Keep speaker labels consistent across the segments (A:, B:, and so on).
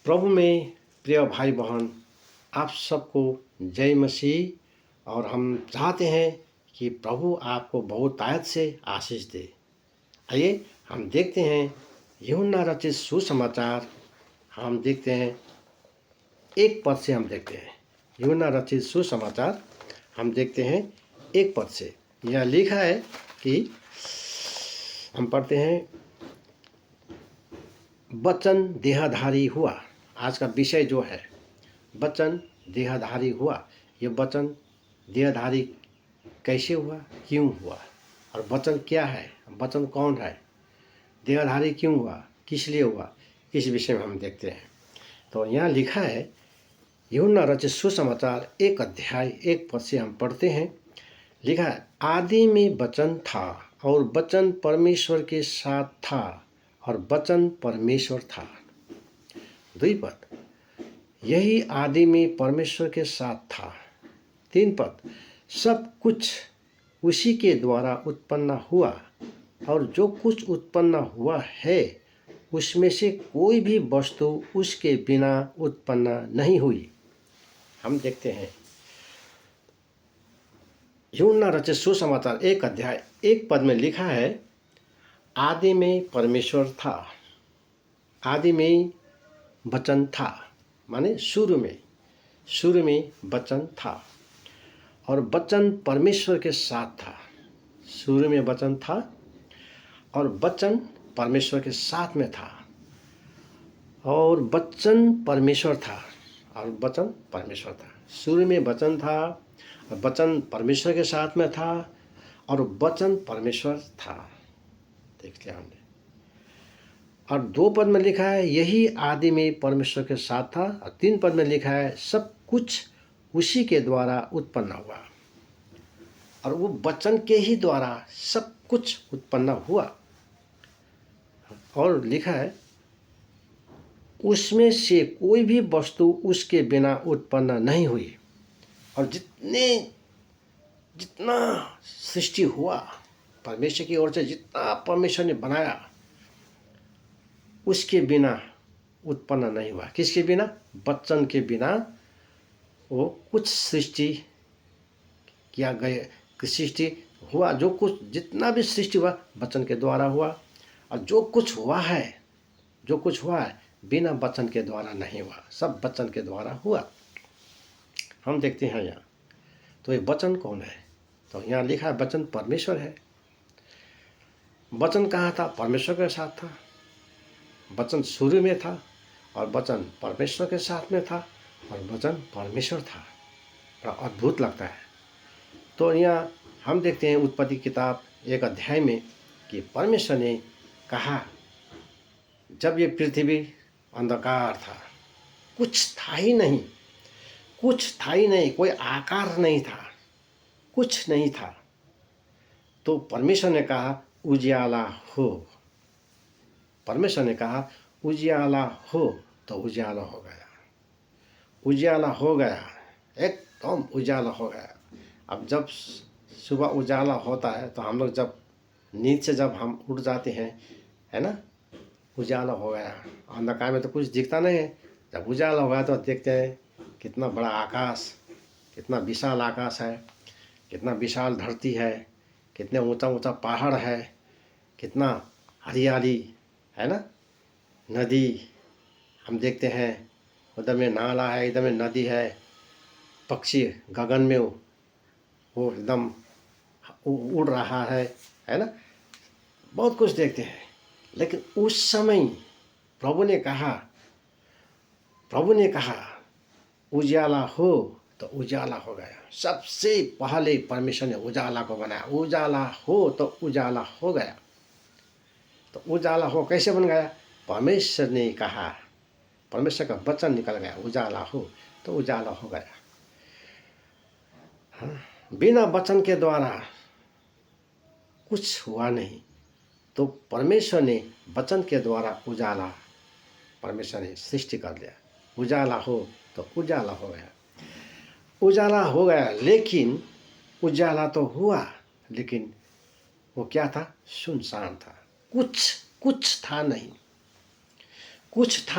A: प्रभु में प्रिय भाई बहन, आप सबको जय मसीह। और हम चाहते हैं कि प्रभु आपको बहुतायत से आशीष दे। आइए हम देखते हैं यूहन्ना रचित सुसमाचार। हम देखते हैं एक पद से। हम देखते हैं यूहन्ना रचित सुसमाचार। हम देखते हैं एक पद से। यह लिखा है कि हम पढ़ते हैं, वचन देहधारी हुआ। आज का विषय जो है वचन देहधारी हुआ। ये वचन देहधारी कैसे हुआ, क्यों हुआ, और वचन क्या है, वचन कौन है, देहधारी क्यों हुआ, किस लिए हुआ, इस विषय में हम देखते हैं। तो यहाँ लिखा है यूहन्ना रचित सुसमाचार 1 अध्याय 1 पद से हम पढ़ते हैं। लिखा है, आदि में वचन था और वचन परमेश्वर के साथ था और वचन परमेश्वर था। 2 पद, यही आदि में परमेश्वर के साथ था। 3 पद, सब कुछ उसी के द्वारा उत्पन्न हुआ और जो कुछ उत्पन्न हुआ है उसमें से कोई भी वस्तु उसके बिना उत्पन्न नहीं हुई। हम देखते हैं यूहन्ना रचित सुसमाचार 1 अध्याय 1 पद में लिखा है, आदि में परमेश्वर था, आदि में वचन था, माने शुरू में वचन था और वचन परमेश्वर के साथ था। शुरू में वचन था और वचन परमेश्वर के साथ में था और वचन परमेश्वर था और वचन परमेश्वर था। शुरू में वचन था और वचन परमेश्वर के साथ में था और वचन परमेश्वर था। देखते हैं हमने। और 2 पद में लिखा है, यही आदि में परमेश्वर के साथ था। और 3 पद में लिखा है, सब कुछ उसी के द्वारा उत्पन्न हुआ। और वो वचन के ही द्वारा सब कुछ उत्पन्न हुआ। और लिखा है, उसमें से कोई भी वस्तु उसके बिना उत्पन्न नहीं हुई। और जितना सृष्टि हुआ परमेश्वर की ओर से, जितना परमेश्वर ने बनाया उसके बिना उत्पन्न नहीं हुआ। किसके बिना? वचन के बिना वो कुछ सृष्टि किया गया, सृष्टि हुआ। जो कुछ जितना भी सृष्टि हुआ वचन के द्वारा हुआ। और जो कुछ हुआ है बिना वचन के द्वारा नहीं हुआ, सब वचन के द्वारा हुआ। हम देखते हैं यहाँ। तो ये वचन कौन है? तो यहाँ लिखा है वचन परमेश्वर है। वचन कहाँ था? परमेश्वर के साथ था। वचन शुरू में था और वचन परमेश्वर के साथ में था और वचन परमेश्वर था। बड़ा अद्भुत लगता है। तो यहाँ हम देखते हैं उत्पत्ति किताब 1 अध्याय में कि परमेश्वर ने कहा, जब ये पृथ्वी अंधकार था, कुछ था ही नहीं, कोई आकार नहीं था, कुछ नहीं था, तो परमेश्वर ने कहा उजियाला हो। परमेश्वर ने कहा उजियाला हो, तो उजियाला हो गया। उजियाला हो गया, एकदम उजाला हो गया। अब जब सुबह उजाला होता है तो हम लोग जब नींद से जब हम उठ जाते हैं, है ना, उजाला हो गया। अंधकार में तो कुछ दिखता नहीं है। जब उजाला हो गया तो देखते हैं कितना बड़ा आकाश, कितना विशाल आकाश है, कितना विशाल धरती है, कितने ऊंचा ऊंचा पहाड़ है, कितना हरियाली है ना, नदी हम देखते हैं, उधर में नाला है, इधर में नदी है, पक्षी गगन में वो एकदम उड़ रहा है ना, बहुत कुछ देखते हैं। लेकिन उस समय प्रभु ने कहा उजाला हो, तो उजाला हो गया। सबसे पहले परमेश्वर ने उजाला को बनाया। उजाला हो तो उजाला हो गया। तो उजाला हो कैसे बन गया? परमेश्वर ने कहा, परमेश्वर का वचन निकल गया, उजाला हो तो उजाला हो गया। हाँ, बिना वचन के द्वारा कुछ हुआ नहीं। तो परमेश्वर ने वचन के द्वारा उजाला, परमेश्वर ने सृष्टि कर दिया। उजाला हो तो उजाला हो गया। उजाला हो गया, लेकिन उजाला तो हुआ, लेकिन वो क्या था? सुनसान था। कुछ था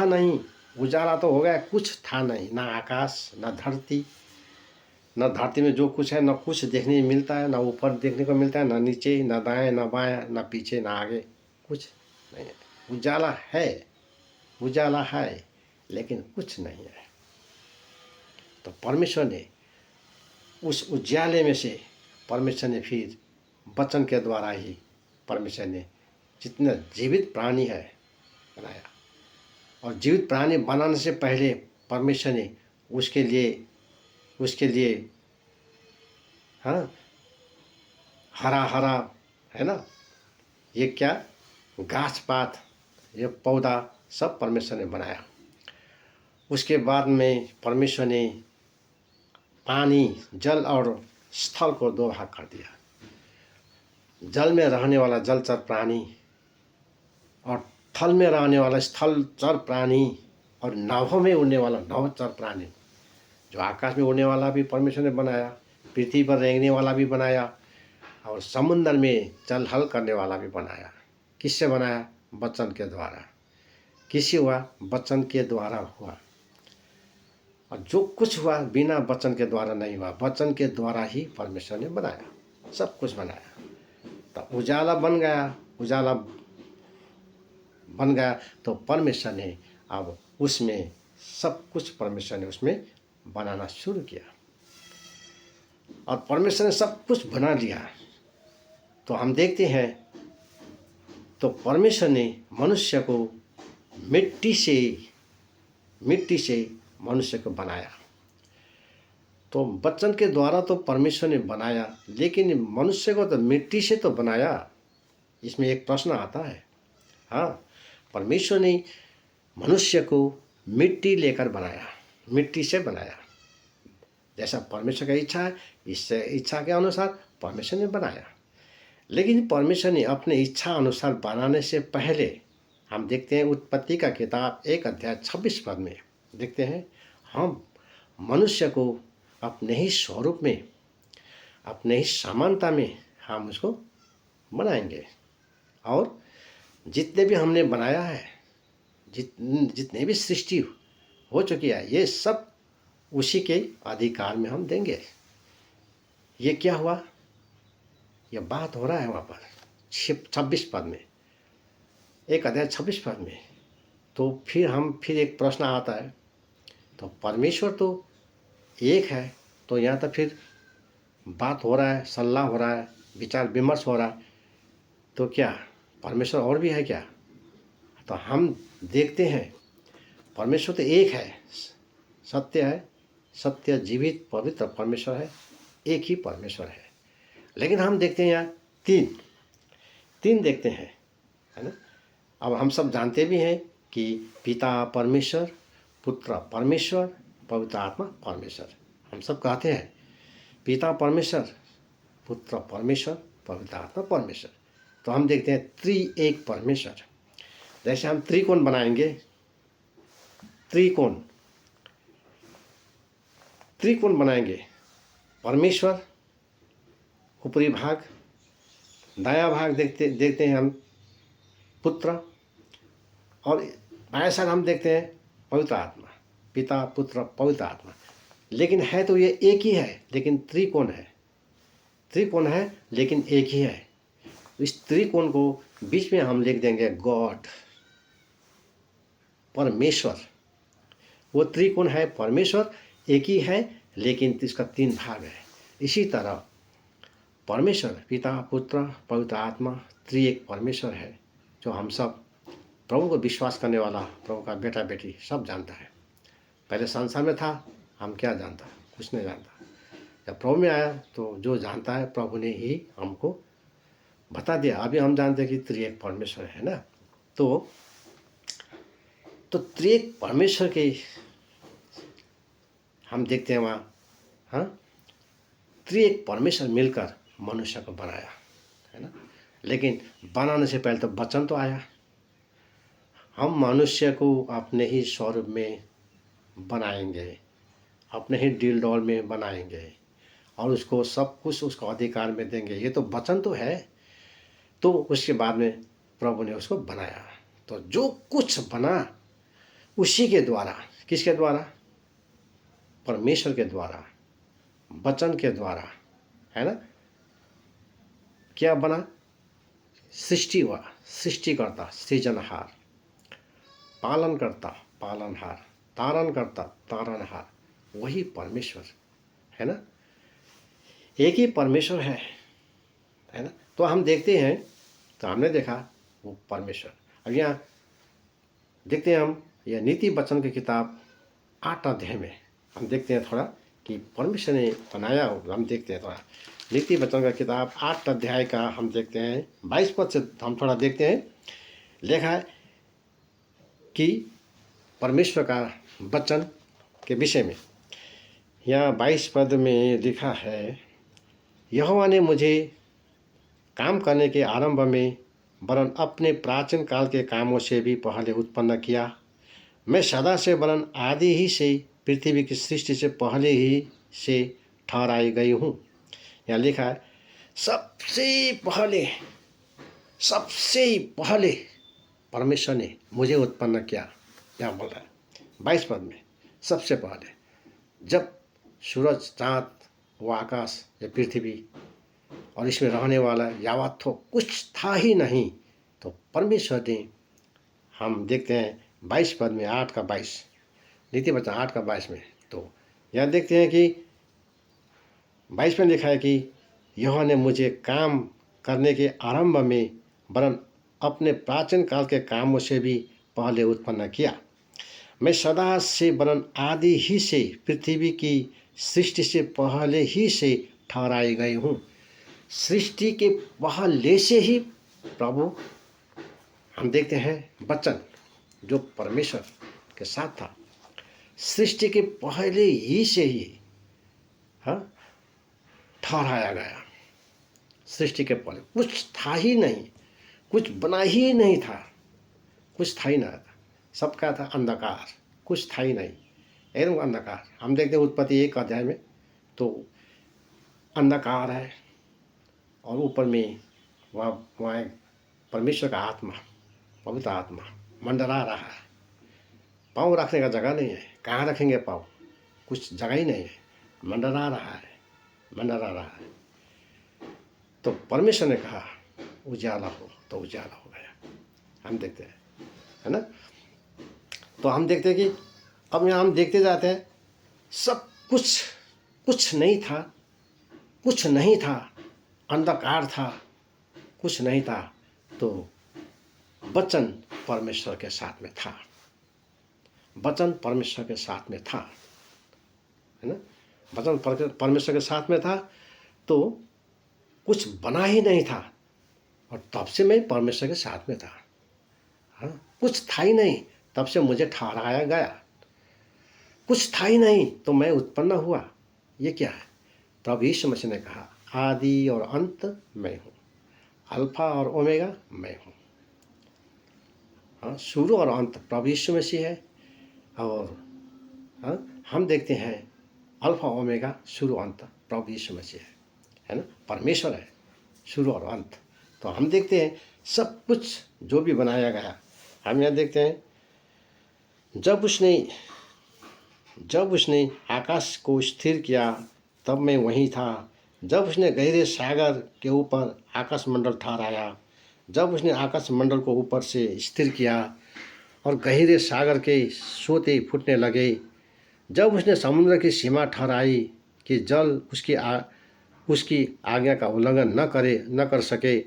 A: नहीं, उजाला तो हो गया, कुछ था नहीं, ना आकाश, ना धरती। न धरती में जो कुछ है न कुछ देखने को मिलता है, ना ऊपर देखने को मिलता है, ना नीचे, ना दाएं, ना बाएं, ना पीछे, ना आगे, कुछ नहीं है। उजाला है, उजाला है, लेकिन कुछ नहीं है। तो परमेश्वर ने उस उजाले में से परमेश्वर ने फिर वचन के द्वारा ही परमेश्वर ने जितना जीवित प्राणी है बनाया। और जीवित प्राणी बनाने से पहले परमेश्वर ने उसके लिए हाँ, हरा हरा, है ना, ये क्या, घास पात, ये पौधा सब परमेश्वर ने बनाया। उसके बाद में परमेश्वर ने पानी, जल और स्थल को दो भाग कर दिया। जल में रहने वाला जलचर प्राणी और थल में रहने वाला स्थलचर प्राणी और नावों में उड़ने वाला नवचर प्राणी। जो आकाश में उड़ने वाला भी परमेश्वर ने बनाया, पृथ्वी पर रेंगने वाला भी बनाया, और समुद्र में चल हल करने वाला भी बनाया। किससे बनाया? वचन के द्वारा। किससे हुआ? वचन के द्वारा हुआ। और जो कुछ हुआ बिना वचन के द्वारा नहीं हुआ, वचन के द्वारा ही परमेश्वर ने बनाया, सब कुछ बनाया। तो उजाला बन गया, उजाला बन गया तो परमेश्वर ने अब उसमें सब कुछ परमेश्वर ने उसमें बनाना शुरू किया। और परमेश्वर ने सब कुछ बना लिया तो हम देखते हैं, तो परमेश्वर ने मनुष्य को मिट्टी से मनुष्य को बनाया। तो वचन के द्वारा तो परमेश्वर ने बनाया, लेकिन मनुष्य को तो मिट्टी से तो बनाया। इसमें एक प्रश्न आता है। हाँ, परमेश्वर ने मनुष्य को मिट्टी लेकर बनाया, मिट्टी से बनाया। जैसा परमेश्वर का इच्छा है, इससे इच्छा के अनुसार परमेश्वर ने बनाया। लेकिन परमेश्वर ने अपने इच्छा अनुसार बनाने से पहले हम देखते हैं उत्पत्ति का किताब 1 अध्याय 26 पद में देखते हैं, हम मनुष्य को अपने ही स्वरूप में, अपने ही समानता में हम उसको बनाएंगे। और जितने भी हमने बनाया है, जितने भी सृष्टि हो चुकी है, ये सब उसी के अधिकार में हम देंगे। ये क्या हुआ? ये बात हो रहा है वहाँ पर 26 पद में, 1 अध्याय 26 पद में। तो फिर एक प्रश्न आता है, तो परमेश्वर तो एक है, तो यहाँ तो फिर बात हो रहा है, सलाह हो रहा है, विचार विमर्श हो रहा है, तो क्या परमेश्वर और भी है क्या? तो हम देखते हैं परमेश्वर तो एक है, सत्य है, सत्य जीवित पवित्र परमेश्वर है, एक ही परमेश्वर है। लेकिन हम देखते हैं यहाँ तीन देखते हैं, है ना। अब हम सब जानते भी हैं कि पिता परमेश्वर, पुत्र परमेश्वर, पवित्र आत्मा परमेश्वर। हम सब कहते हैं पिता परमेश्वर, पुत्र परमेश्वर, पवित्र आत्मा परमेश्वर। तो हम देखते हैं त्रिएक परमेश्वर। जैसे हम त्रिकोण बनाएंगे, त्रिकोण बनाएंगे, परमेश्वर ऊपरी भाग, दायां भाग देखते हैं हम पुत्र, और बाएं साइड हम देखते हैं पवित्र आत्मा, पिता पुत्र पवित्र आत्मा। लेकिन है तो ये एक ही है, लेकिन त्रिकोण है लेकिन एक ही है। इस त्रिकोण को बीच में हम लिख देंगे गॉड, परमेश्वर। वो त्रिकोण है, परमेश्वर एक ही है, लेकिन इसका 3 भाग है। इसी तरह परमेश्वर पिता पुत्र पवित्र आत्मा त्रिएक परमेश्वर है, जो हम सब प्रभु को विश्वास करने वाला, प्रभु का बेटा बेटी सब जानता है। पहले संसार में था, हम क्या जानता, कुछ नहीं जानता। जब प्रभु में आया तो जो जानता है प्रभु ने ही हमको बता दिया। अभी हम जानते हैं कि त्रिएक परमेश्वर है ना। तो त्रिएक परमेश्वर के हम देखते हैं वहाँ, हाँ, त्रिएक परमेश्वर मिलकर मनुष्य को बनाया, है ना। लेकिन बनाने से पहले तो वचन तो आया। हम मनुष्य को अपने ही स्वरूप में बनाएंगे, अपने ही दिल डोल में बनाएंगे, और उसको सब कुछ उसको अधिकार में देंगे। ये तो वचन तो है। तो उसके बाद में प्रभु ने उसको बनाया। तो जो कुछ बना उसी के द्वारा, किसके द्वारा? परमेश्वर के द्वारा, वचन के द्वारा, है ना। क्या बना? सृष्टि हुआ, सृष्टिकर्ता, सृजनहार, पालनकर्ता, पालनहार, तारणकर्ता, तारणहार, वही परमेश्वर, है ना। एक ही परमेश्वर है ना। तो हम देखते हैं, तो हमने देखा वो परमेश्वर। अब यहाँ देखते हैं हम, यह नीति वचन की किताब 8 अध्याय में हम देखते हैं थोड़ा कि परमेश्वर ने बनाया हो। हम देखते हैं थोड़ा नीति वचन का किताब 8 अध्याय का हम देखते हैं 22 पद से हम थोड़ा देखते हैं। लिखा है कि परमेश्वर का वचन के विषय में, यहाँ 22 पद में लिखा है, यहोवा ने मुझे काम करने के आरंभ में वरन अपने प्राचीन काल के कामों से भी पहले उत्पन्न किया। मैं सदा से वरन आदि ही से पृथ्वी की सृष्टि से पहले ही से ठहराई गई हूँ। यहाँ लिखा है सबसे पहले परमेश्वर ने मुझे उत्पन्न किया। यहाँ बोल रहा है 22 पद में, सबसे पहले जब सूरज, चाँद, वो आकाश, ये पृथ्वी और इसमें रहने वाला यावत तो कुछ था ही नहीं, तो परमेश्वर ने, हम देखते हैं 22 पद में, 8 का 22, नीति वचन 8 का 22 में, तो यहाँ देखते हैं कि 22 में लिखा है कि यहोवा ने मुझे काम करने के आरंभ में वरन अपने प्राचीन काल के कामों से भी पहले उत्पन्न किया। मैं सदा से वरन आदि ही से पृथ्वी की सृष्टि से पहले ही से ठहराई गई हूँ। सृष्टि के पहले से ही प्रभु, हम देखते हैं वचन जो परमेश्वर के साथ था, सृष्टि के पहले ही से ही ठहराया गया। सृष्टि के पहले कुछ था ही नहीं, कुछ बना ही नहीं था, कुछ था ही नहीं था, सबका था अंधकार, कुछ था ही नहीं, एकदम अंधकार। हम देखते हैं उत्पत्ति 1 अध्याय में, तो अंधकार है और ऊपर में वहाँ परमेश्वर का आत्मा, पवित्र आत्मा मंडरा रहा है। पाँव रखने का जगह नहीं है, कहाँ रखेंगे पाँव, कुछ जगह ही नहीं है, मंडरा रहा है। तो परमेश्वर ने कहा उजाला हो, तो उजाला हो गया। हम देखते हैं, है ना। तो हम देखते हैं कि अब यहाँ हम देखते जाते हैं, सब कुछ नहीं था, अंधकार था, कुछ नहीं था, तो वचन परमेश्वर के साथ में था, वचन परमेश्वर के साथ में था, है ना। वचन परमेश्वर के साथ में था, तो कुछ बना ही नहीं था, और तब से मैं परमेश्वर के साथ में था। हाँ, कुछ था ही नहीं, तब से मुझे ठहराया गया। कुछ था ही नहीं तो मैं उत्पन्न हुआ। ये क्या है? प्रभु यीशु मसीह ने कहा आदि और अंत मैं हूँ, अल्फा और ओमेगा मैं हूँ। हाँ, शुरू और अंत प्रभु यीशु मसीह है। और हाँ, हम देखते हैं अल्फा ओमेगा, शुरू अंत प्रभु यीशु मसीह है ना, परमेश्वर है, शुरू और अंत। तो हम देखते हैं सब कुछ जो भी बनाया गया, हम यहाँ देखते हैं जब उसने आकाश को स्थिर किया तब मैं वहीं था। जब उसने गहरे सागर के ऊपर आकाश मंडल ठहराया, जब उसने आकाश मंडल को ऊपर से स्थिर किया और गहरे सागर के सोते फूटने लगे, जब उसने समुद्र की सीमा ठहराई कि जल उसकी आज्ञा का उल्लंघन न कर सके,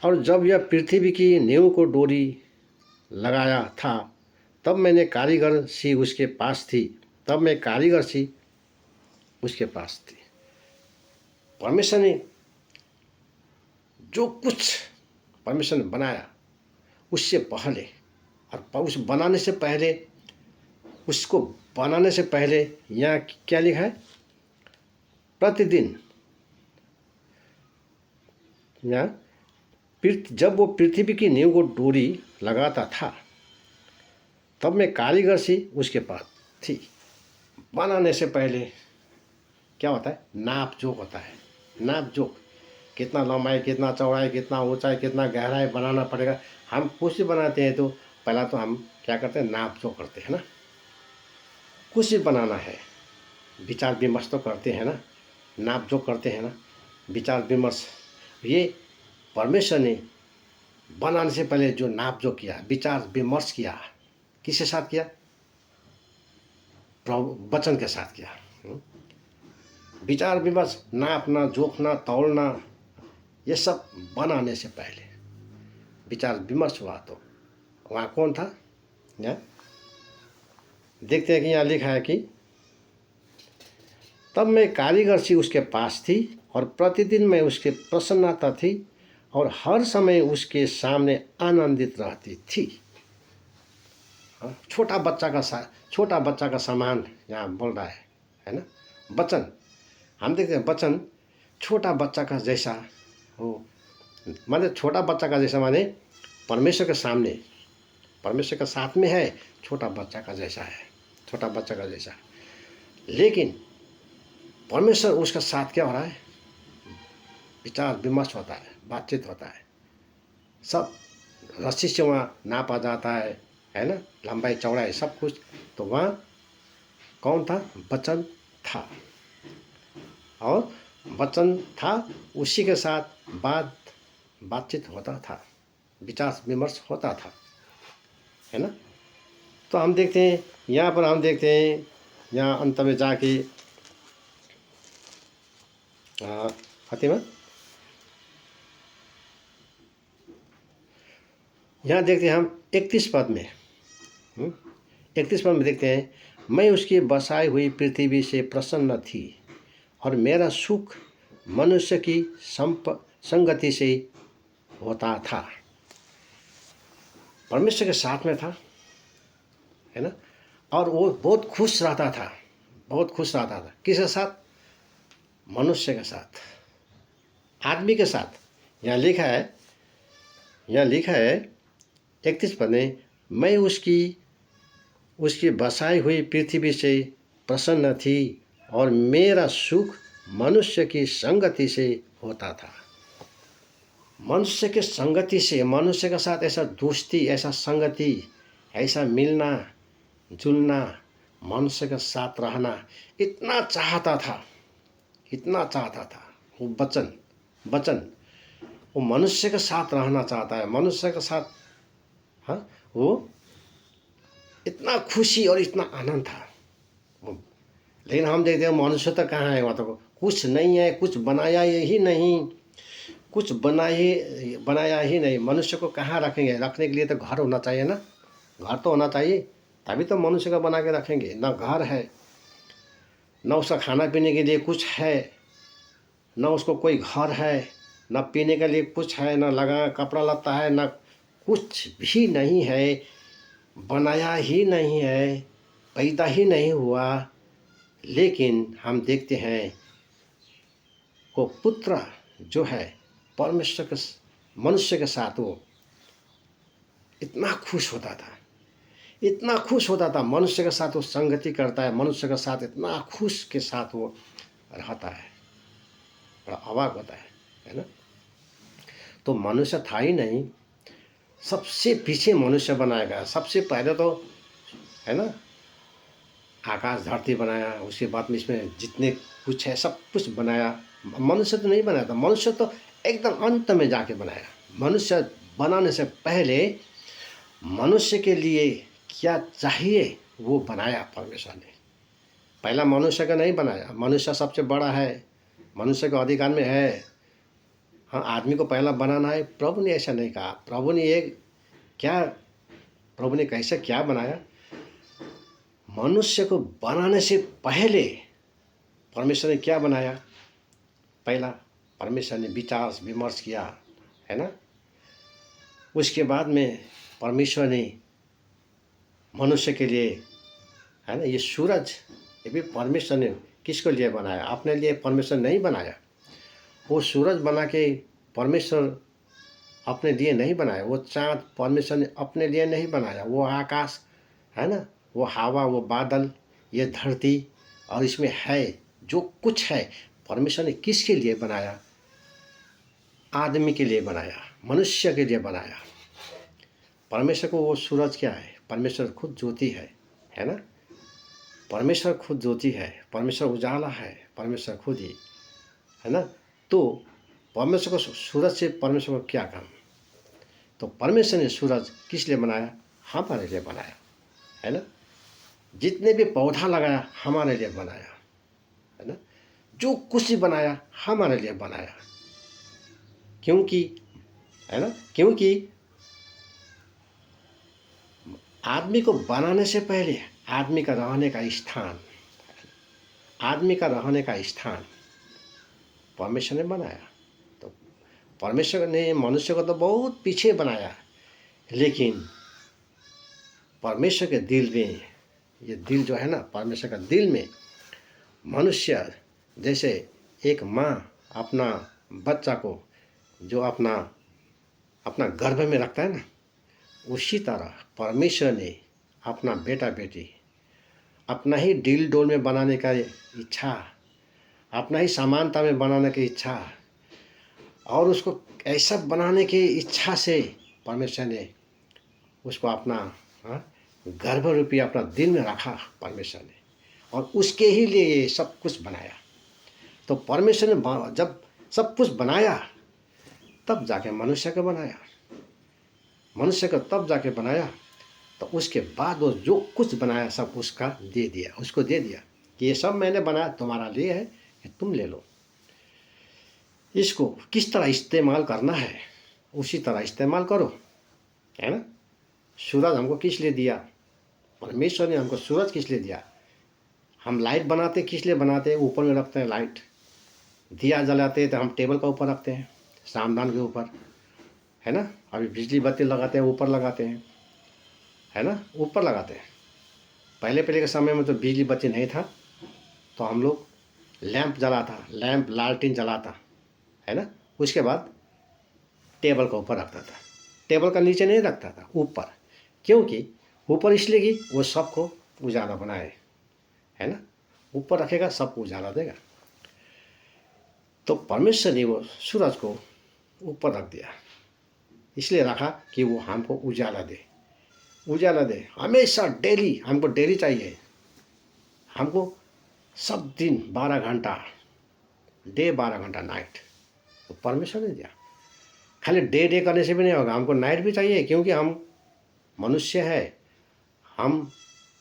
A: और जब यह पृथ्वी की नींव को डोरी लगाया था, तब मैं कारीगर सी उसके पास थी। परमेश्वर ने जो कुछ परमेश्वर ने बनाया उससे पहले, और उस बनाने से पहले, उसको बनाने से पहले यहाँ क्या लिखा है? प्रतिदिन यहाँ जब वो पृथ्वी की नींव को डोरी लगाता था तब मैं कारीगर सी उसके पास थी। बनाने से पहले क्या होता है? नाप जोक होता है। नाप जोक, कितना लंबाई, कितना चौड़ाई, कितना ऊंचाई, कितना गहराई बनाना पड़ेगा। हम कुछ भी बनाते हैं तो पहला तो हम क्या करते हैं, नाप जो करते हैं ना, कुछ भी बनाना है विचार विमर्श तो करते हैं ना, नाप जो करते हैं ना, विचार विमर्श, ये परमेश्वर ने बनाने से पहले जो नाप जो किया, विचार विमर्श किया, किसके साथ किया, प्रभु वचन के साथ किया। विचार विमर्श, नापना, जोखना, तौलना, ये सब बनाने से पहले विचार विमर्श हुआ। तो वहाँ कौन था, या देखते हैं कि यहाँ लिखा है कि तब मैं कारीगर सी उसके पास थी और प्रतिदिन मैं उसके प्रसन्नता थी और हर समय उसके सामने आनंदित रहती थी। छोटा बच्चा का सामान यहाँ बोल रहा है ना। वचन हम देखते हैं, वचन छोटा बच्चा का जैसा हो, माने छोटा बच्चा का जैसा, माने परमेश्वर के सामने, परमेश्वर के साथ में है, छोटा बच्चा का जैसा है, छोटा बच्चा का जैसा। लेकिन परमेश्वर उसका साथ क्या हो रहा है, विचार विमर्श होता है, बातचीत होता है, सब रस्सी से वहाँ नापा जाता है ना, लंबाई चौड़ाई सब कुछ। तो वहाँ कौन था, वचन था, और वचन था, उसी के साथ बातचीत होता था, विचार विमर्श होता था, है ना। तो हम देखते हैं यहाँ पर, हम देखते हैं यहाँ अंत में जाके फातिमा, यहाँ देखते हैं हम 31 पद में, 31 पद में देखते हैं, मैं उसकी बसाई हुई पृथ्वी से प्रसन्न थी और मेरा सुख मनुष्य की संगति से होता था। परमेश्वर के साथ में था, है ना, और वो बहुत खुश रहता था, बहुत खुश रहता था। किसके साथ, मनुष्य के साथ, आदमी के साथ। यहाँ लिखा है 31 पद में, मैं उसकी बसाई हुई पृथ्वी से प्रसन्न थी और मेरा सुख मनुष्य की संगति से होता था। मनुष्य के संगति से, मनुष्य के साथ ऐसा दोस्ती, ऐसा संगति, ऐसा मिलना जुलना, मनुष्य के साथ रहना इतना चाहता था, इतना चाहता था। वो वचन वो मनुष्य के साथ रहना चाहता है, मनुष्य के साथ, हाँ, वो इतना खुशी और इतना आनंद था वो। लेकिन हम देखते हैं मनुष्य तो कहाँ है, वहाँ तो कुछ नहीं है, कुछ बनाया ही नहीं, कुछ बनाया ही नहीं। मनुष्य को कहाँ रखेंगे, रखने के लिए तो घर होना चाहिए ना, घर तो होना चाहिए, तभी तो मनुष्य को बना के रखेंगे। ना घर है, ना उसका खाना पीने के लिए कुछ है, ना उसको कोई घर है, ना पीने के लिए कुछ है, ना लगा कपड़ा लत्ता है, ना कुछ भी नहीं है, बनाया ही नहीं है, पैदा ही नहीं हुआ। लेकिन हम देखते हैं वो पुत्र जो है परमेश्वर के मनुष्य के साथ वो इतना खुश होता था, इतना खुश होता था, मनुष्य के साथ वो संगति करता है, मनुष्य के साथ इतना खुश के साथ वो रहता है, बड़ा अवाक होता है ना। तो मनुष्य था ही नहीं, सबसे पीछे मनुष्य बनाया गया। सबसे पहले तो, है ना, आकाश धरती बनाया, उसके बाद में इसमें जितने कुछ है सब कुछ बनाया। मनुष्य तो नहीं बनाया था, मनुष्य तो एकदम अंत में जाके बनाया। मनुष्य बनाने से पहले मनुष्य के लिए क्या चाहिए वो बनाया परमेश्वर ने। पहला मनुष्य का नहीं बनाया, मनुष्य सबसे बड़ा है, मनुष्य के अधिकार में है। हाँ, आदमी को पहला बनाना है, प्रभु ने ऐसा नहीं कहा। प्रभु ने कैसे क्या बनाया, मनुष्य को बनाने से पहले परमेश्वर ने क्या बनाया, पहला परमेश्वर ने विचार विमर्श किया, है ना। उसके बाद में परमेश्वर ने मनुष्य के लिए, है ना, ये सूरज, ये भी परमेश्वर ने किसके लिए बनाया, अपने लिए परमेश्वर नहीं बनाया। वो सूरज बना के परमेश्वर अपने लिए नहीं बनाया, वो चाँद परमेश्वर ने अपने लिए नहीं बनाया, वो आकाश, है ना, वो हवा, वो बादल, ये धरती और इसमें है जो कुछ है, परमेश्वर ने किसके लिए बनाया, आदमी के लिए बनाया, मनुष्य के लिए बनाया। परमेश्वर को वो सूरज क्या है, परमेश्वर खुद ज्योति है ना। परमेश्वर खुद ज्योति है, परमेश्वर उजाला है, परमेश्वर खुद ही है ना। तो परमेश्वर को, सूरज से परमेश्वर को क्या काम। तो परमेश्वर ने सूरज किस लिए बनाया, हमारे लिए बनाया है ना। जितने भी पौधा लगाया हमारे लिए बनाया है ना। जो कुछ भी बनाया हमारे लिए बनाया, क्योंकि है ना, क्योंकि आदमी को बनाने से पहले आदमी का रहने का स्थान, आदमी का रहने का स्थान परमेश्वर ने बनाया। तो परमेश्वर ने मनुष्य को तो बहुत पीछे बनाया, लेकिन परमेश्वर के दिल में, ये दिल जो है ना, परमेश्वर का दिल में मनुष्य जैसे एक माँ अपना बच्चा को जो अपना अपना गर्भ में रखता है ना, उसी तरह परमेश्वर ने अपना बेटा बेटी अपना ही दिल डोल में बनाने का इच्छा, अपना ही समानता में बनाने की इच्छा, और उसको ऐसा बनाने की इच्छा से परमेश्वर ने उसको अपना गर्भ रूपी अपना दिल में रखा परमेश्वर ने, और उसके ही लिए ये सब कुछ बनाया। तो परमेश्वर ने जब सब कुछ बनाया तब जाके मनुष्य को बनाया, मनुष्य को तब जाके बनाया। तो उसके बाद वो जो कुछ बनाया सब उसका दे दिया, उसको दे दिया कि ये सब मैंने बनाया, तुम्हारा लिए है, कि तुम ले लो। इसको किस तरह इस्तेमाल करना है उसी तरह इस्तेमाल करो, है ना। सूरज हमको किस लिए दिया, परमेश्वर ने हमको सूरज किस लिए दिया। हम लाइट बनाते किस लिए बनाते हैं, ऊपर में रखते हैं लाइट। दिया जलाते हैं तो हम टेबल का ऊपर रखते हैं, सामदान के ऊपर, है ना। अभी बिजली बत्ती लगाते हैं ऊपर लगाते हैं, है ना, ऊपर लगाते हैं। पहले के समय में तो बिजली बत्ती नहीं था, तो हम लोग लैंप जलाता, लैंप लालटीन जलाता, है ना। उसके बाद टेबल का ऊपर रखता था, टेबल का नीचे नहीं रखता था, ऊपर। क्योंकि ऊपर इसलिए कि वो सबको उजाला बनाए, है ना। ऊपर रखेगा सबको उजाला देगा। तो परमेश्वर ने वो सूरज को ऊपर रख दिया, इसलिए रखा कि वो हमको उजाला दे, उजाला दे हमेशा, डेली। हमको डेली चाहिए, हमको सब दिन 12 घंटा, डे 12 घंटा नाइट। तो परमेश्वर ने दिया। खाली डे करने से भी नहीं होगा, हमको नाइट भी चाहिए, क्योंकि हम मनुष्य है, हम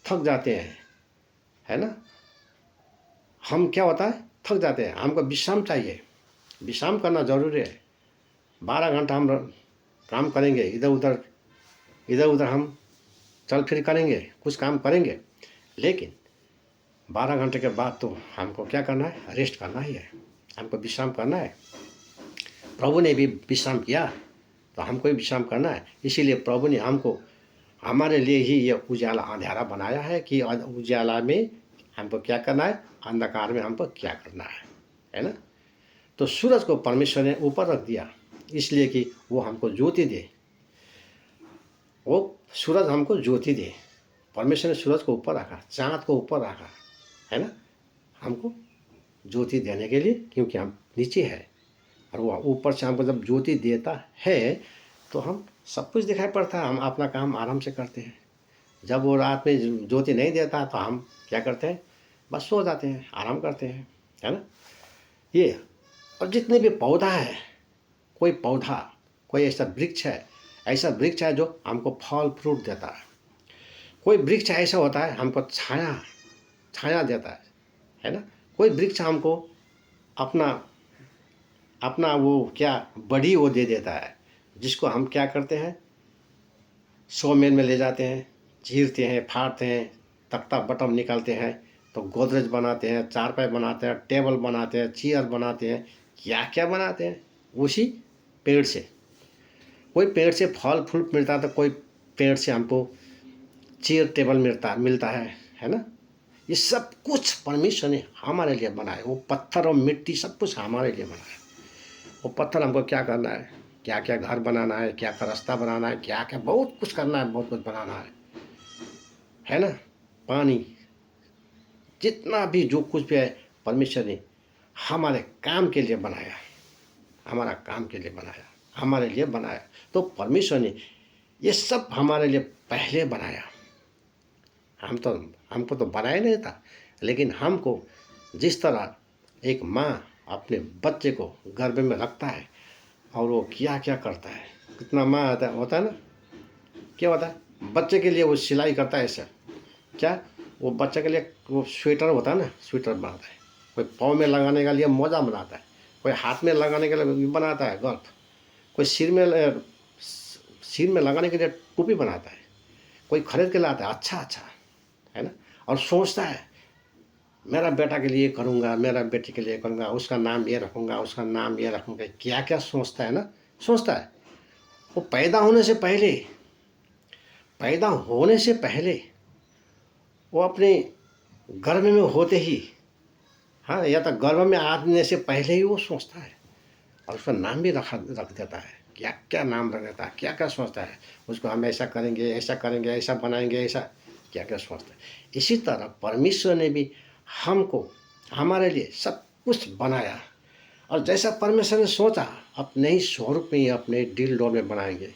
A: थक जाते हैं, है ना। हम क्या होता है, थक जाते हैं, हमको विश्राम चाहिए, विश्राम करना जरूरी है। 12 घंटा हम काम करेंगे, इधर उधर हम चल फिर करेंगे, कुछ काम करेंगे, लेकिन 12 घंटे के बाद तो हमको क्या करना है, रेस्ट करना ही है, हमको विश्राम करना है। प्रभु ने भी विश्राम किया, तो हमको भी विश्राम करना है। इसीलिए प्रभु ने हमको, हमारे लिए ही ये उजाला अंधेरा बनाया है कि उजाला में हमको क्या करना है, अंधकार में हमको क्या करना है ना। तो सूरज को परमेश्वर ने ऊपर रख दिया, इसलिए कि वो हमको ज्योति दे, वो सूरज हमको ज्योति दे। परमेश्वर ने सूरज को ऊपर रखा, चाँद को ऊपर रखा, है ना, हमको ज्योति देने के लिए, क्योंकि हम नीचे है, और वो ऊपर से हमको जब ज्योति देता है तो हम सब कुछ दिखाई पड़ता है, हम अपना काम आराम से करते हैं। जब वो रात में ज्योति नहीं देता तो हम क्या करते हैं, बस सो जाते हैं, आराम करते हैं, है ना। ये और जितने भी पौधा है, कोई पौधा, कोई ऐसा वृक्ष है जो हमको फल फ्रूट देता है। कोई वृक्ष ऐसा होता है हमको छाया देता है ना। कोई वृक्ष हमको अपना अपना वो क्या बड़ी वो दे देता है, जिसको हम क्या करते हैं, शोमेन में ले जाते हैं, चीरते हैं, फाड़ते हैं, तख्ता बटम निकालते हैं, तो गोदरेज बनाते हैं, चारपाई बनाते हैं, टेबल बनाते हैं, चेयर बनाते हैं, क्या क्या बनाते हैं उसी पेड़ से। कोई पेड़ से फल फूल मिलता है, तो कोई पेड़ से हमको चेयर टेबल मिलता है ना। ये सब कुछ परमेश्वर ने हमारे लिए बनाया। वो पत्थर और मिट्टी सब कुछ हमारे लिए बनाया। वो पत्थर हमको क्या करना है, क्या क्या घर बनाना है, क्या क्या रास्ता बनाना है, क्या क्या बहुत कुछ करना है, बहुत कुछ बनाना है ना। पानी, जितना भी जो कुछ भी है, परमेश्वर ने हमारे काम के लिए बनाया, हमारा काम के लिए बनाया, हमारे लिए बनाया। तो परमेश्वर ने ये सब हमारे लिए पहले बनाया, हमको तो बनाया नहीं था, लेकिन हमको जिस तरह एक माँ अपने बच्चे को गर्भ में रखता है और वो क्या क्या करता है, कितना माँ होता है ना, क्या होता है बच्चे के लिए वो सिलाई करता है ऐसा, क्या वो बच्चे के लिए वो स्वेटर होता है ना, स्वेटर बनाता है, कोई पाँव में लगाने के लिए मोजा बनाता है, कोई हाथ में लगाने के लिए बनाता है गर्फ, कोई सिर में लगाने के लिए टोपी बनाता है, कोई खरीद के लाता है अच्छा अच्छा, है ना, और सोचता है मेरा बेटा के लिए करूँगा, मेरा बेटी के लिए करूँगा, उसका नाम ये रखूँगा, उसका नाम ये रखूँगा, क्या क्या सोचता है ना, सोचता है। वो पैदा होने से पहले वो अपने गर्भ में होते ही, हाँ, या तो गर्भ में आने से पहले ही वो सोचता है और उसका नाम भी रख देता है, क्या क्या नाम रख देता है, क्या क्या सोचता है, उसको हम ऐसा करेंगे, ऐसा बनाएंगे, ऐसा क्या क्या सोचता है। इसी तरह परमेश्वर ने भी हमको हमारे लिए सब कुछ बनाया, और जैसा परमेश्वर ने सोचा अपने ही स्वरूप में ही अपने दिल डोर में बनाएंगे।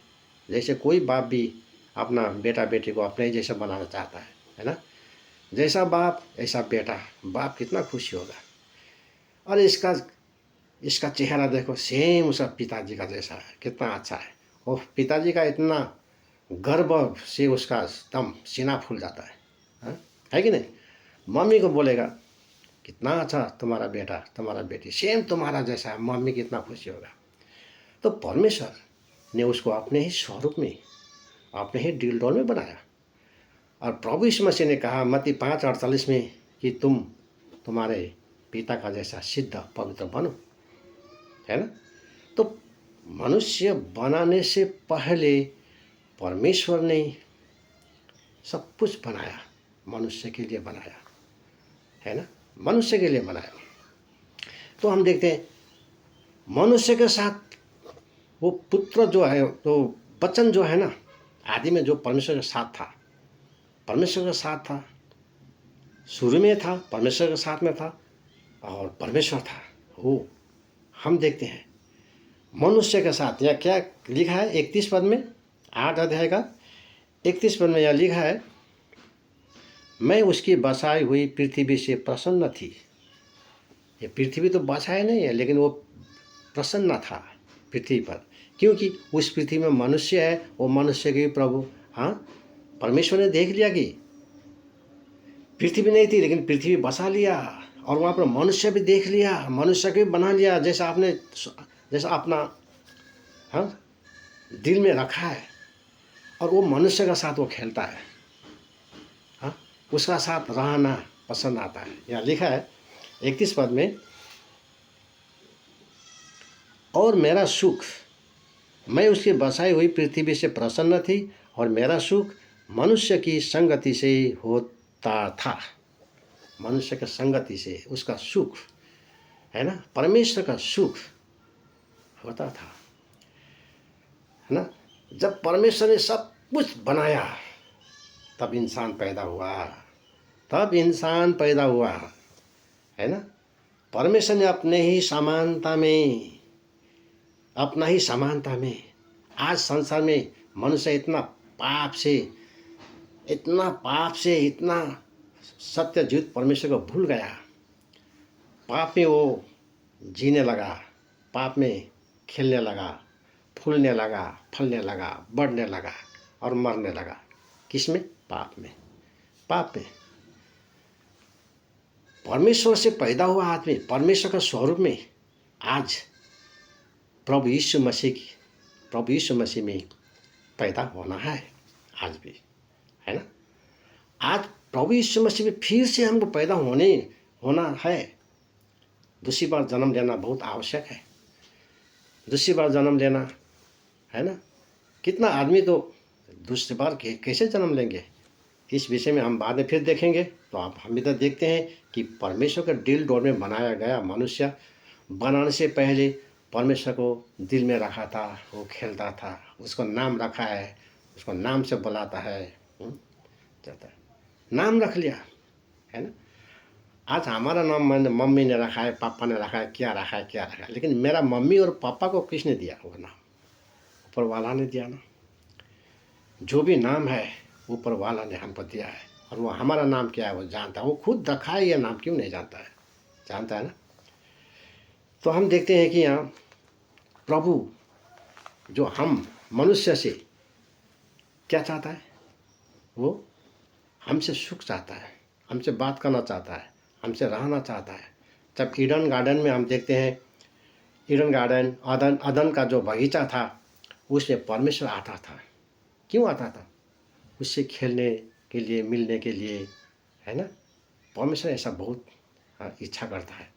A: जैसे कोई बाप भी अपना बेटा बेटी को अपने ही जैसा बनाना चाहता है ना, जैसा बाप ऐसा बेटा, बाप कितना खुशी होगा। और इसका चेहरा देखो, सेम उसका पिताजी का जैसा है, कितना अच्छा है। और पिताजी का इतना गर्व से उसका दम सीना फूल जाता है, हाँ? है कि नहीं। मम्मी को बोलेगा कितना अच्छा तुम्हारा बेटा, तुम्हारा बेटी सेम तुम्हारा जैसा है, मम्मी कितना खुशी होगा। तो परमेश्वर ने उसको अपने ही स्वरूप में, अपने ही दिल डोल में बनाया। और प्रभु यीशु मसीह ने कहा मत्ती 5:48 में कि तुम तुम्हारे पिता का जैसा सिद्ध पवित्र बनो, है ना। तो मनुष्य बनाने से पहले परमेश्वर ने सब कुछ बनाया, मनुष्य के लिए बनाया, है ना, मनुष्य के लिए बनाया। तो हम देखते हैं मनुष्य के साथ वो पुत्र जो है, तो वचन जो है ना, आदि में जो परमेश्वर के साथ था, परमेश्वर के साथ था, शुरू में था, परमेश्वर के साथ में था और परमेश्वर था वो। हम देखते हैं मनुष्य के साथ, या क्या लिखा है 31 पद में, 8 अध्याय का 31 पद में यह लिखा है, मैं उसकी बसाई हुई पृथ्वी से प्रसन्न थी। ये पृथ्वी तो बसाया नहीं है, लेकिन वो प्रसन्न था पृथ्वी पर, क्योंकि उस पृथ्वी में मनुष्य है, वो मनुष्य के प्रभु, हाँ, परमेश्वर ने देख लिया कि पृथ्वी नहीं थी लेकिन पृथ्वी बसा लिया, और वहाँ पर मनुष्य भी देख लिया, मनुष्य को भी बना लिया जैसा अपना, हाँ, दिल में रखा है, और वो मनुष्य का साथ वो खेलता है, हाँ, उसका साथ रहना पसंद आता है। यहाँ लिखा है 31 पद में, और मेरा सुख, मैं उसकी बसाई हुई पृथ्वी से प्रसन्न थी और मेरा सुख मनुष्य की संगति से होता था। मनुष्य की संगति से उसका सुख, है ना, परमेश्वर का सुख होता था, है ना। जब परमेश्वर ने सब कुछ बनाया तब इंसान पैदा हुआ, है ना। परमेश्वर ने अपना ही समानता में आज संसार में मनुष्य इतना पाप से इतना सत्य जीवित परमेश्वर को भूल गया, पाप में वो जीने लगा, पाप में खेलने लगा, फूलने लगा, फलने लगा, बढ़ने लगा और मरने लगा। किसमें? पाप में। परमेश्वर से पैदा हुआ आदमी परमेश्वर का स्वरूप में आज प्रभु यीशु मसीह में पैदा होना है आज भी, है ना। आज प्रभु यीशु मसीह में फिर से हमको पैदा होना है। दूसरी बार जन्म लेना बहुत आवश्यक है, दूसरी बार जन्म लेना, है ना। कितना आदमी तो दूसरी बार कैसे जन्म लेंगे, इस विषय में हम बाद में फिर देखेंगे। तो हम इधर देखते हैं कि परमेश्वर के दिल डोर में बनाया गया मनुष्य, बनाने से पहले परमेश्वर को दिल में रखा था, वो खेलता था, उसको नाम रखा है, उसको नाम से बुलाता है, जाता है, नाम रख लिया, है ना। आज हमारा नाम मम्मी ने रखा है, पापा ने रखा है, क्या रखा है, लेकिन मेरा मम्मी और पापा को किसने दिया? वो नाम ऊपर वाला ने दिया ना। जो भी नाम है ऊपर वाला ने हमको दिया है, और वो हमारा नाम क्या है वो जानता है। वो खुद रखा है ये नाम, क्यों नहीं जानता है, जानता है ना। तो हम देखते हैं कि यहाँ प्रभु जो हम मनुष्य से क्या चाहता है, वो हमसे सुख चाहता है, हमसे बात करना चाहता है, हमसे रहना चाहता है। जब ईडन गार्डन में हम देखते हैं, ईडन गार्डन अदन का जो बगीचा था उसमें परमेश्वर आता था। क्यों आता था? उससे खेलने के लिए, मिलने के लिए, है ना। परमेश्वर ऐसा बहुत इच्छा करता है।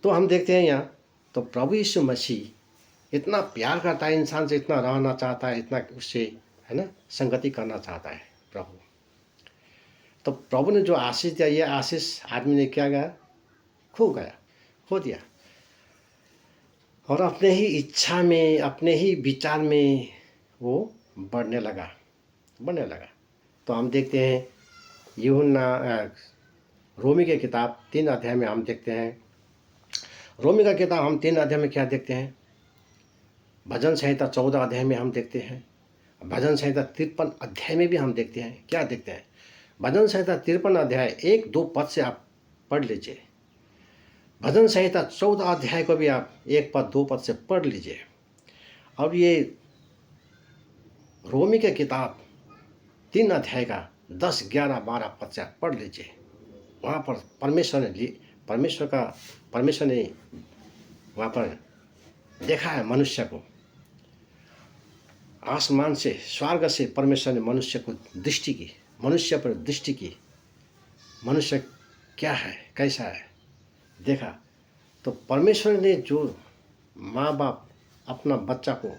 A: तो हम देखते हैं यहाँ तो प्रभु यीशु मसीह इतना प्यार करता है इंसान से, इतना रहना चाहता है, इतना उससे, है ना, संगति करना चाहता है प्रभु। तो प्रभु ने जो आशीष दिया, ये आशीष आदमी ने क्या गया, खो दिया। और अपने ही इच्छा में, अपने ही विचार में वो बढ़ने लगा। तो हम देखते हैं यूहन्ना रोमी के किताब 3 अध्याय में हम देखते हैं, रोमी का किताब हम 3 अध्याय में क्या देखते हैं, भजन संहिता 14 अध्याय में हम देखते हैं, भजन संहिता 53 अध्याय में भी हम देखते हैं। क्या देखते हैं? भजन संहिता 53 अध्याय 1-2 पद से आप पढ़ लीजिए। भजन संहिता 14 अध्याय को भी आप 1 पद 2 पद से पढ़ लीजिए। अब ये रोमी के किताब 3 अध्याय का 10, 11, 12 पद से आप पढ़ लीजिए। वहाँ पर परमेश्वर ने वहाँ पर देखा है मनुष्य को। आसमान से, स्वर्ग से परमेश्वर ने मनुष्य को दृष्टि की, मनुष्य पर दृष्टि की। मनुष्य क्या है, कैसा है, देखा। तो परमेश्वर ने जो माँ बाप अपना बच्चा को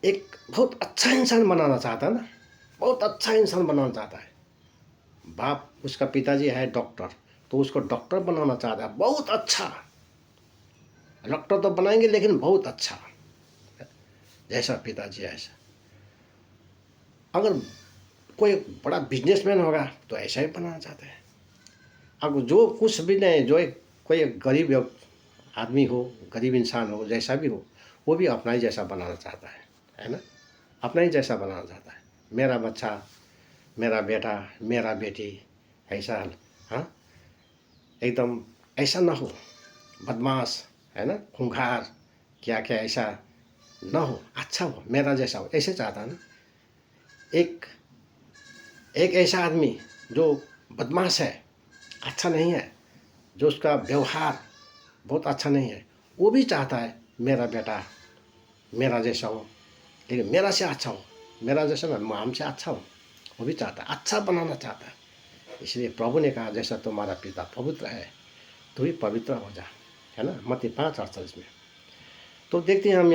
A: एक बहुत अच्छा इंसान बनाना चाहता है ना, बहुत अच्छा इंसान बनाना चाहता है। बाप, उसका पिताजी है डॉक्टर, तो उसको डॉक्टर बनाना चाहता है, बहुत अच्छा डॉक्टर तो बनाएंगे लेकिन बहुत अच्छा, जैसा पिताजी है ऐसा। अगर कोई बड़ा बिजनेसमैन होगा तो ऐसा ही बनाना चाहता है। अगर जो कुछ भी नहीं, जो कोई गरीब आदमी हो, गरीब इंसान हो, जैसा भी हो, वो भी अपना ही जैसा बनाना चाहता है ना, अपना ही जैसा बनाना चाहता है। मेरा बच्चा, मेरा बेटा, मेरा बेटी ऐसा, हाँ, एकदम ऐसा ना हो, बदमाश, है ना, खूंखार, क्या क्या ऐसा ना हो, अच्छा हो, मेरा जैसा हो, ऐसे चाहता है ना। एक ऐसा आदमी जो बदमाश है, अच्छा नहीं है, जो उसका व्यवहार बहुत अच्छा नहीं है, वो भी चाहता है मेरा बेटा मेरा जैसा हो, लेकिन मेरा से अच्छा हो, मेरा जैसा ना, हमसे अच्छा हो, वो भी चाहता है, अच्छा बनाना चाहता है। इसलिए प्रभु ने कहा जैसा तुम्हारा पिता पवित्र है, तू भी पवित्र हो जा, है ना, मत्ती 5:48 में। तो देखते हैं हम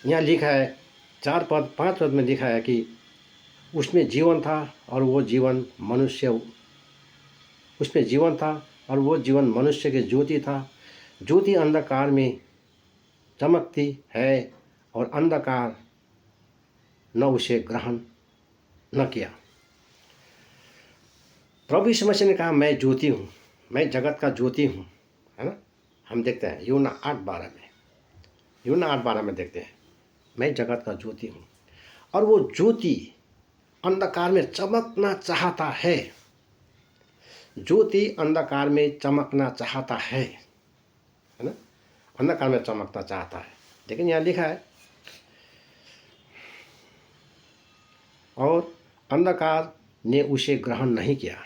A: यहाँ लिखा है 5 पद में लिखा है कि उसमें जीवन था और वो जीवन मनुष्य के ज्योति था। ज्योति अंधकार में चमकती है और अंधकार न उसे ग्रहण न किया। प्रभु यीशु मसीह ने कहा मैं ज्योति हूँ, मैं जगत का ज्योति हूँ, है ना। हम देखते हैं यूहन्ना 8:12 में देखते हैं मैं जगत का ज्योति हूँ। और वो ज्योति अंधकार में चमकना चाहता है, ज्योति अंधकार में चमकना चाहता है ना, अंधकार में चमकना चाहता है। लेकिन यहाँ लिखा है और अंधकार ने उसे ग्रहण नहीं किया।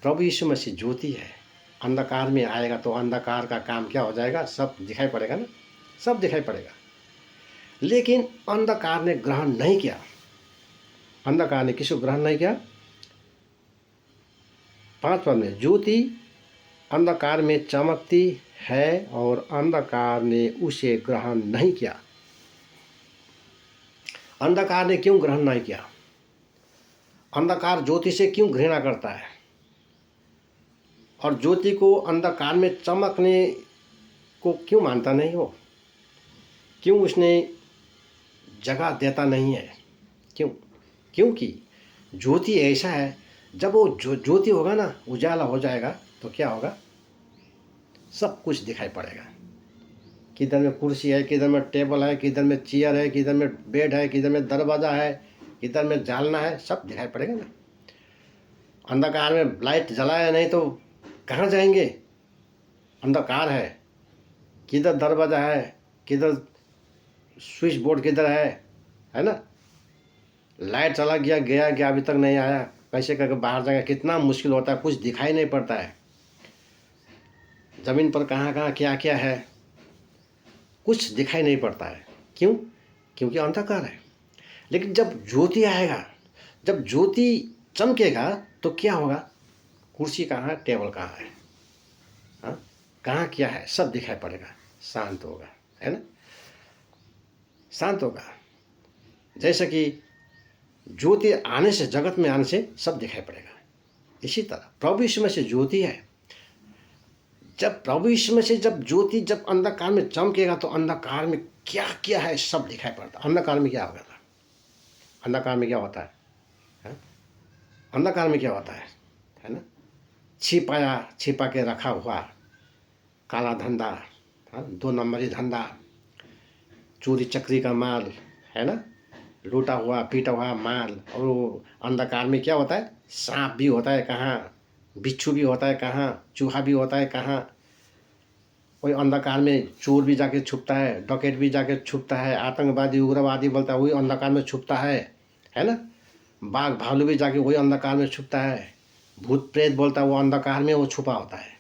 A: प्रभु यीशु मसीह ज्योति है, अंधकार में आएगा तो अंधकार का काम क्या हो जाएगा, सब दिखाई पड़ेगा ना, सब दिखाई पड़ेगा। लेकिन अंधकार ने ग्रहण नहीं किया। अंधकार ने किसको ग्रहण नहीं किया? 5 पद में ज्योति अंधकार में चमकती है और अंधकार ने उसे ग्रहण नहीं किया। अंधकार ने क्यों ग्रहण नहीं किया? अंधकार ज्योति से क्यों घृणा करता है और ज्योति को अंधकार में चमकने को क्यों मानता नहीं हो? क्यों उसने जगह देता नहीं है? क्योंकि ज्योति ऐसा है, जब वो ज्योति होगा ना, उजाला हो जाएगा तो क्या होगा, सब कुछ दिखाई पड़ेगा। किधर में कुर्सी है, किधर में टेबल है, किधर में चेयर है, किधर में बेड है, किधर में दरवाज़ा है, किधर में जालना है, सब दिखाई पड़ेगा ना। अंधकार में लाइट जलाया नहीं तो कहाँ जाएंगे? अंधकार है, किधर दरवाज़ा है, किधर स्विच बोर्ड किधर है ना। लाइट चला गया गया गया अभी तक नहीं आया, कैसे करके बाहर जाएगा? कितना मुश्किल होता है, कुछ दिखाई नहीं पड़ता है। ज़मीन पर कहाँ कहाँ क्या क्या है कुछ दिखाई नहीं पड़ता है। क्यों? क्योंकि अंधकार है। लेकिन जब ज्योति आएगा, जब ज्योति चमकेगा तो क्या होगा? कुर्सी कहाँ है, टेबल कहाँ है, हाँ, कहाँ क्या है, सब दिखाई पड़ेगा। शांत होगा, है ना, शांत होगा। जैसे कि ज्योति आने से, जगत में आने से सब दिखाई पड़ेगा। इसी तरह प्रभु यीशु मसीह ज्योति है। जब प्रभु यीशु मसीह, जब ज्योति जब अंधकार में चमकेगा तो अंधकार में क्या क्या है सब दिखाई पड़ता। अंधकार में क्या होगा? अंधकार में क्या होता है, हाँ? अंधकार में क्या होता है ना? छिपा के रखा हुआ काला धंधा, हाँ, 2 नंबरी धंधा, चोरी चक्री का माल, है ना, लूटा हुआ पीटा हुआ माल। और वो अंधकार में क्या होता है? सांप भी होता है कहाँ, बिच्छू भी होता है कहाँ, चूहा भी होता है कहाँ। वही अंधकार में चोर भी जाके छुपता है, डकैत भी जाके छुपता है, आतंकवादी उग्रवादी बोलता है वही अंधकार में छुपता है ना। बाघ भालू भी जाके वही अंधकार में छुपता है। भूत प्रेत बोलता है वो अंधकार में वो छुपा होता है।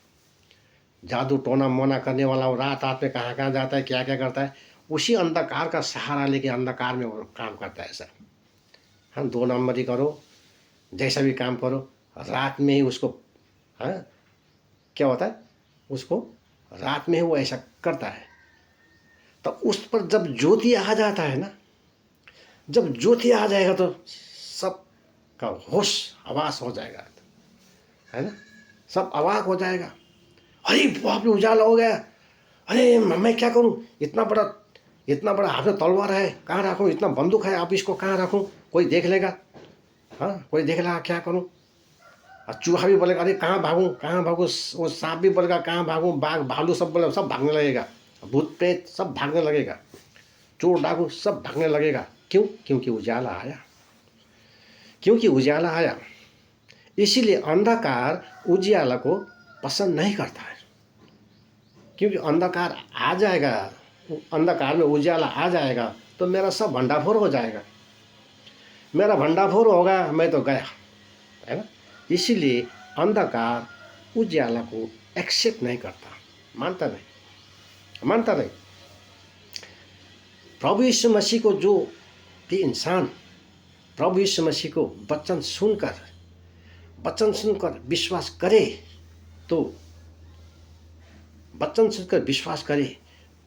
A: जादू टोना मोना करने वाला वो रात रात में कहाँ कहाँ जाता है, क्या क्या करता है, उसी अंधकार का सहारा लेके अंधकार में वो काम करता है। सर हम 2 नंबरी करो, जैसा भी काम करो, रात में ही उसको, हाँ, क्या होता है, उसको रात में ही वो ऐसा करता है। तो उस पर जब ज्योति आ जाता है ना, जब ज्योति आ जाएगा तो सब का होश आवास हो जाएगा, है ना, सब अवाक हो जाएगा। अरे बाप रे, उजाला हो गया, अरे मैं क्या करूं, इतना बड़ा हाथ में तलवार है, कहाँ रखूं, इतना बंदूक है, अब इसको कहाँ रखूं, कोई देख लेगा, हाँ, कोई देख लेगा, क्या करूं। और चूहा भी बोलेगा अरे कहाँ भागूं कहाँ भागूं, वो सांप भी बोलेगा कहाँ भागूं, बाघ भालू सब बोले, सब भागने लगेगा, भूत प्रेत सब भागने लगेगा, चोर डाकू सब भागने लगेगा। क्यों? क्योंकि उजाला आया, क्योंकि उजाला आया। इसीलिए अंधकार उजियाला को पसंद नहीं करता है, क्योंकि अंधकार आ जाएगा, अंधकार में उजाला आ जाएगा तो मेरा सब भंडाफोड़ हो जाएगा, मेरा भंडाफोड़ होगा, मैं तो गया, है ना। इसीलिए अंधकार उजाला को एक्सेप्ट नहीं करता, मानता नहीं। प्रभु यीशु मसीह को जो भी इंसान प्रभु यीशु मसीह को वचन सुनकर विश्वास करे, तो वचन सुनकर विश्वास करे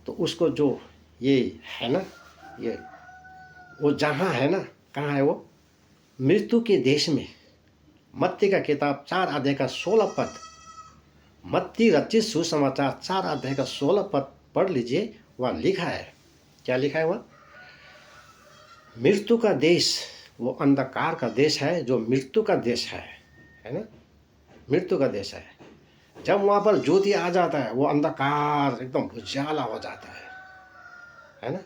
A: तो उसको जो ये है ना, ये वो जहाँ है ना, कहाँ है वो? मृत्यु के देश में। मत्ती का किताब 4 अध्याय का 16 पद, मत्ती रचित सुसमाचार 4 अध्याय का 16 पद पढ़ लीजिए। वहाँ लिखा है, क्या लिखा है वहाँ? मृत्यु का देश, वो अंधकार का देश है जो मृत्यु का देश है ना, मृत्यु का देश है। जब वहाँ पर ज्योति आ जाता है वो अंधकार एकदम उजाला हो जाता है ना।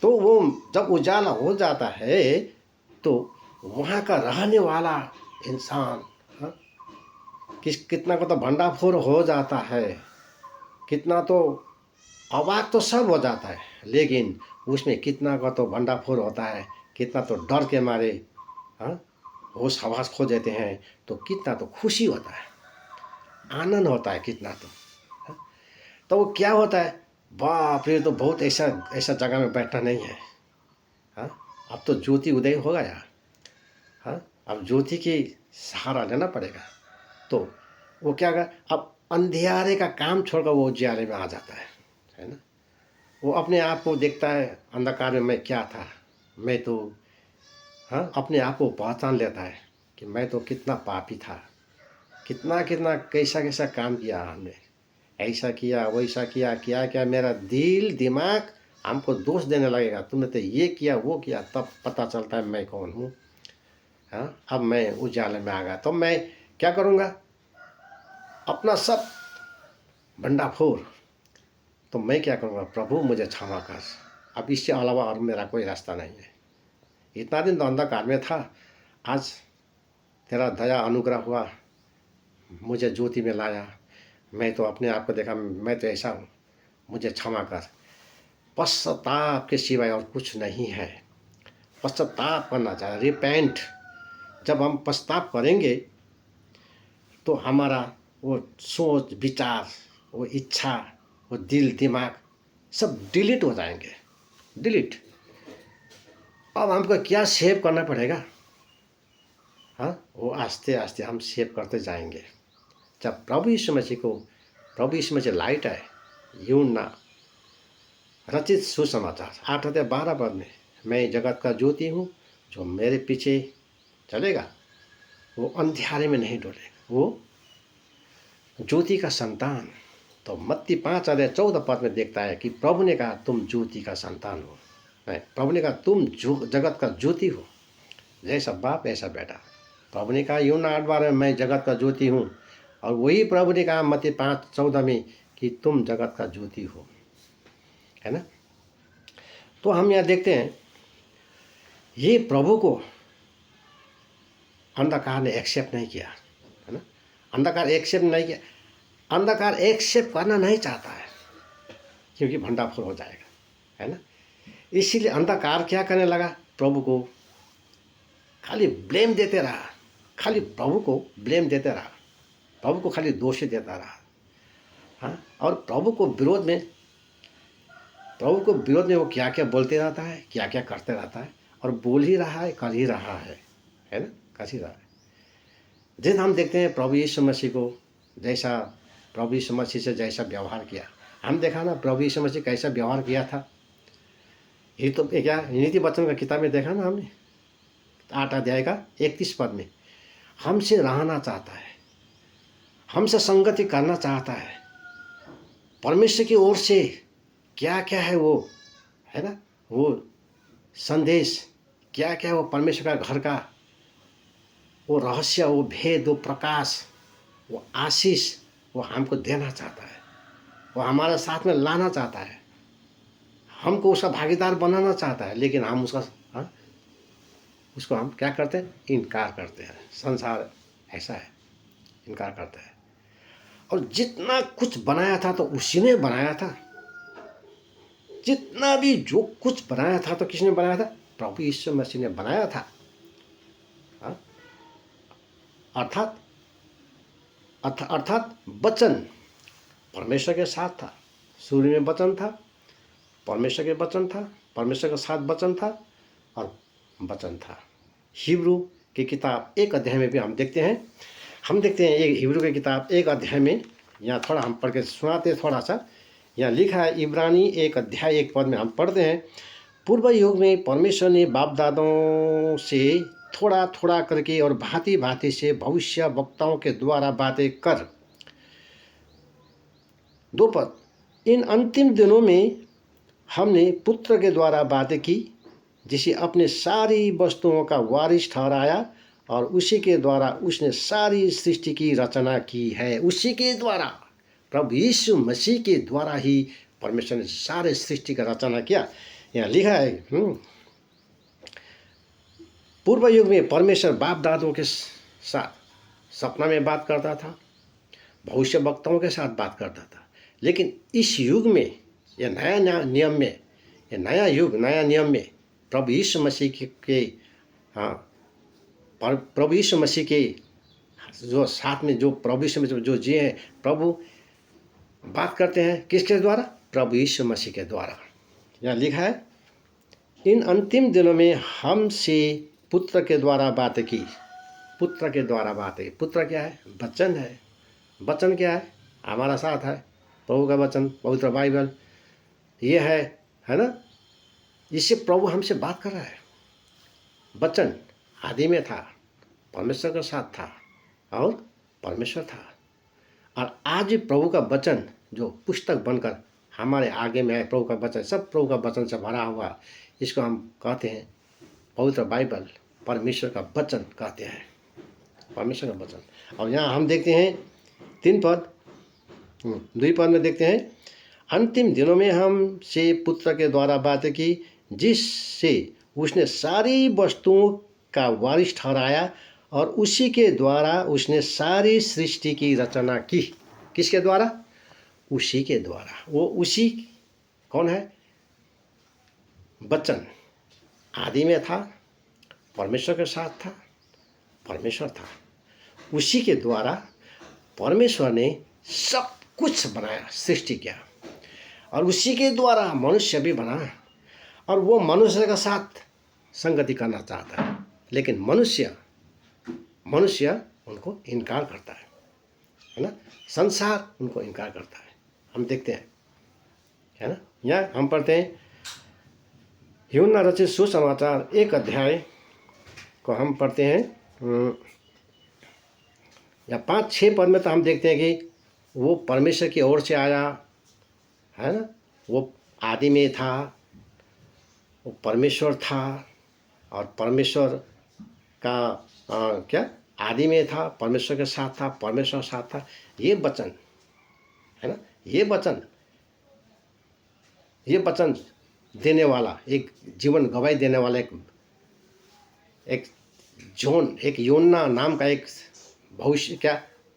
A: तो वो जब उजाला हो जाता है तो वहाँ का रहने वाला इंसान, हाँ, कितना को तो भंडाफोड़ हो जाता है, कितना तो अवाक तो सब हो जाता है, लेकिन उसमें कितना का तो भंडाफोड़ होता है, कितना तो डर के मारे, हाँ, होश हवास खो देते हैं, तो कितना तो खुशी होता है, आनंद होता है कितना तो, हाँ? तो वो क्या होता है, बाप रे, तो बहुत ऐसा जगह में बैठना नहीं है, हाँ, अब तो ज्योति उदय हो गया, हाँ, अब ज्योति की सहारा लेना पड़ेगा। तो वो क्या कर, अब अंधियारे का काम छोड़कर वो उजियारे में आ जाता है ना। वो अपने आप को देखता है, अंधकार में मैं क्या था, मैं तो, हाँ, अपने आप को पहचान लेता है कि मैं तो कितना पापी था, कितना कैसा काम किया हमने, ऐसा किया वैसा किया, क्या क्या, मेरा दिल दिमाग हमको दोष देने लगेगा, तुमने तो ये किया वो किया, तब पता चलता है मैं कौन हूँ, हाँ। अब मैं उजाले में आ गया तो मैं क्या करूँगा, अपना सब भंडाफोड़ तो मैं क्या करूँगा, प्रभु मुझे क्षमा कर, अब इससे अलावा और मेरा कोई रास्ता नहीं है। इतना दिन तो अंधकार में था, आज तेरा दया अनुग्रह हुआ, मुझे ज्योति में लाया, मैं तो अपने आप को देखा, मैं तो ऐसा हूँ, मुझे क्षमा कर। पश्चाताप के सिवाय और कुछ नहीं है। पश्चाताप करना चाहिए, रिपेंट। जब हम पश्चाताप करेंगे तो हमारा वो सोच विचार, वो इच्छा, वो दिल दिमाग सब डिलीट हो जाएंगे, डिलीट। अब हमको क्या सेव करना पड़ेगा, हाँ, वो आस्ते आस्ते हम सेव करते जाएंगे। जब प्रभु यीशु मसीह लाइट है, यूहन्ना रचित सुसमाचार 8:12 में, मैं जगत का ज्योति हूँ, जो मेरे पीछे चलेगा वो अंधेरे में नहीं डोलेगा, वो ज्योति का संतान। तो मत्ती 5:14 में देखता है कि प्रभु ने कहा तुम ज्योति का संतान हो, नहीं, प्रभु ने कहा तुम जगत का ज्योति हो, जैसा बाप ऐसा बेटा। प्रभु ने कहा यूहन्ना 8:12 में मैं जगत का ज्योति हूँ, और वही प्रभु ने कहा मत्ती 5:14 में कि तुम जगत का ज्योति हो, है ना। तो हम यहाँ देखते हैं ये प्रभु को अंधकार ने एक्सेप्ट नहीं किया, है ना। अंधकार एक्सेप्ट नहीं किया, अंधकार एक्सेप्ट करना नहीं चाहता है, क्योंकि भंडाफोड़ हो जाएगा, है ना। इसीलिए अंधकार क्या करने लगा, प्रभु को खाली ब्लेम देते रहा, खाली प्रभु को ब्लेम देते रहा, प्रभु को खाली दोषी देता रहा, हाँ। और प्रभु को विरोध में वो क्या क्या बोलते रहता है, क्या क्या करते रहता है, और बोल ही रहा है, कर ही रहा है ना, कर ही रहा है। जिन हम देखते हैं प्रभु यीशु मसीह को, जैसा प्रभु यीशु मसीह से जैसा व्यवहार किया, हम देखा ना प्रभु यीशु मसीह कैसा व्यवहार किया था। ये तो क्या नीति वचन का किताब में देखा ना हमने, 8:31 में, हमसे रहना चाहता है, हमसे संगति करना चाहता है, परमेश्वर की ओर से क्या क्या है वो, है ना, वो संदेश क्या क्या है, वो परमेश्वर का घर का वो रहस्य, वो भेद, वो प्रकाश, वो आशीष वो हमको देना चाहता है, वो हमारे साथ में लाना चाहता है, हमको उसका भागीदार बनाना चाहता है। लेकिन हम उसको हम क्या करते हैं, इनकार करते हैं। संसार ऐसा है, इनकार करता है। और जितना कुछ बनाया था तो उसी ने बनाया था, जितना भी जो कुछ बनाया था तो किसने बनाया था, प्रभु यीशु मसीह ने बनाया था। अर्थात वचन परमेश्वर के साथ था, शुरू में वचन था, परमेश्वर के वचन था, परमेश्वर के साथ वचन था, और वचन था। हिब्रू की किताब 1 अध्याय में भी हम देखते हैं एक हिब्रू की किताब 1 अध्याय में, यहाँ थोड़ा हम पढ़ के सुनाते हैं थोड़ा सा। यहाँ लिखा है, इब्रानी 1 अध्याय 1 में हम पढ़ते हैं, पूर्व युग में परमेश्वर ने बाप दादों से थोड़ा थोड़ा करके और भांति भांति से भविष्य वक्ताओं के द्वारा बातें कर, 2 पद, इन अंतिम दिनों में हमने पुत्र के द्वारा बातें की, जिसे अपने सारी वस्तुओं का वारिस ठहराया, और उसी के द्वारा उसने सारी सृष्टि की रचना की है। उसी के द्वारा, प्रभु यीशु मसीह के द्वारा ही परमेश्वर ने सारे सृष्टि का रचना किया। यहाँ लिखा है, पूर्व युग में परमेश्वर बाप दादों के साथ सपना में बात करता था, भविष्य वक्ताओं के साथ बात करता था। लेकिन इस युग में, यह नया नियम में, यह नया युग नया नियम में प्रभु यीशु मसीह के प्रभु यीशु मसीह के जो साथ में जो प्रभु यीशु मसीह जो जिए हैं, प्रभु बात करते हैं किसके द्वारा, प्रभु यीशु मसीह के द्वारा। यहाँ लिखा है, इन अंतिम दिनों में हमसे पुत्र के द्वारा बातें की। पुत्र के द्वारा बातें, पुत्र क्या है, वचन है। वचन क्या है, हमारा साथ है, प्रभु का वचन, पवित्र बाइबल ये है ना। इससे प्रभु हमसे बात कर रहा है। वचन आदि में था, परमेश्वर के साथ था, और परमेश्वर था। और आज भी प्रभु का वचन जो पुस्तक बनकर हमारे आगे में है, प्रभु का वचन, सब प्रभु का वचन से भरा हुआ, इसको हम कहते हैं पवित्र बाइबल, परमेश्वर का वचन कहते हैं, परमेश्वर का वचन। और यहाँ हम देखते हैं 2 पद में देखते हैं, अंतिम दिनों में हमसे पुत्र के द्वारा बात की, जिससे उसने सारी वस्तुओं का वारिस ठहराया और उसी के द्वारा उसने सारी सृष्टि की रचना की। किसके द्वारा? उसी के द्वारा। वो उसी कौन है? वचन आदि में था, परमेश्वर के साथ था, परमेश्वर था। उसी के द्वारा परमेश्वर ने सब कुछ बनाया, सृष्टि किया, और उसी के द्वारा मनुष्य भी बना। और वो मनुष्य के साथ संगति करना चाहता है, लेकिन मनुष्य उनको इनकार करता है ना। संसार उनको इनकार करता है। हम देखते हैं, है ना। यहाँ हम पढ़ते हैं यूहन्ना रचित सुसमाचार 1 अध्याय को हम पढ़ते हैं या 5-6 पद में तो हम देखते हैं कि वो परमेश्वर की ओर से आया, है ना। वो आदि में था, वो परमेश्वर था, और परमेश्वर का क्या आदि में था, परमेश्वर के साथ था, परमेश्वर साथ था। ये वचन है ना, ये वचन देने वाला, एक जीवन गवाही देने वाला, एक योना नाम का एक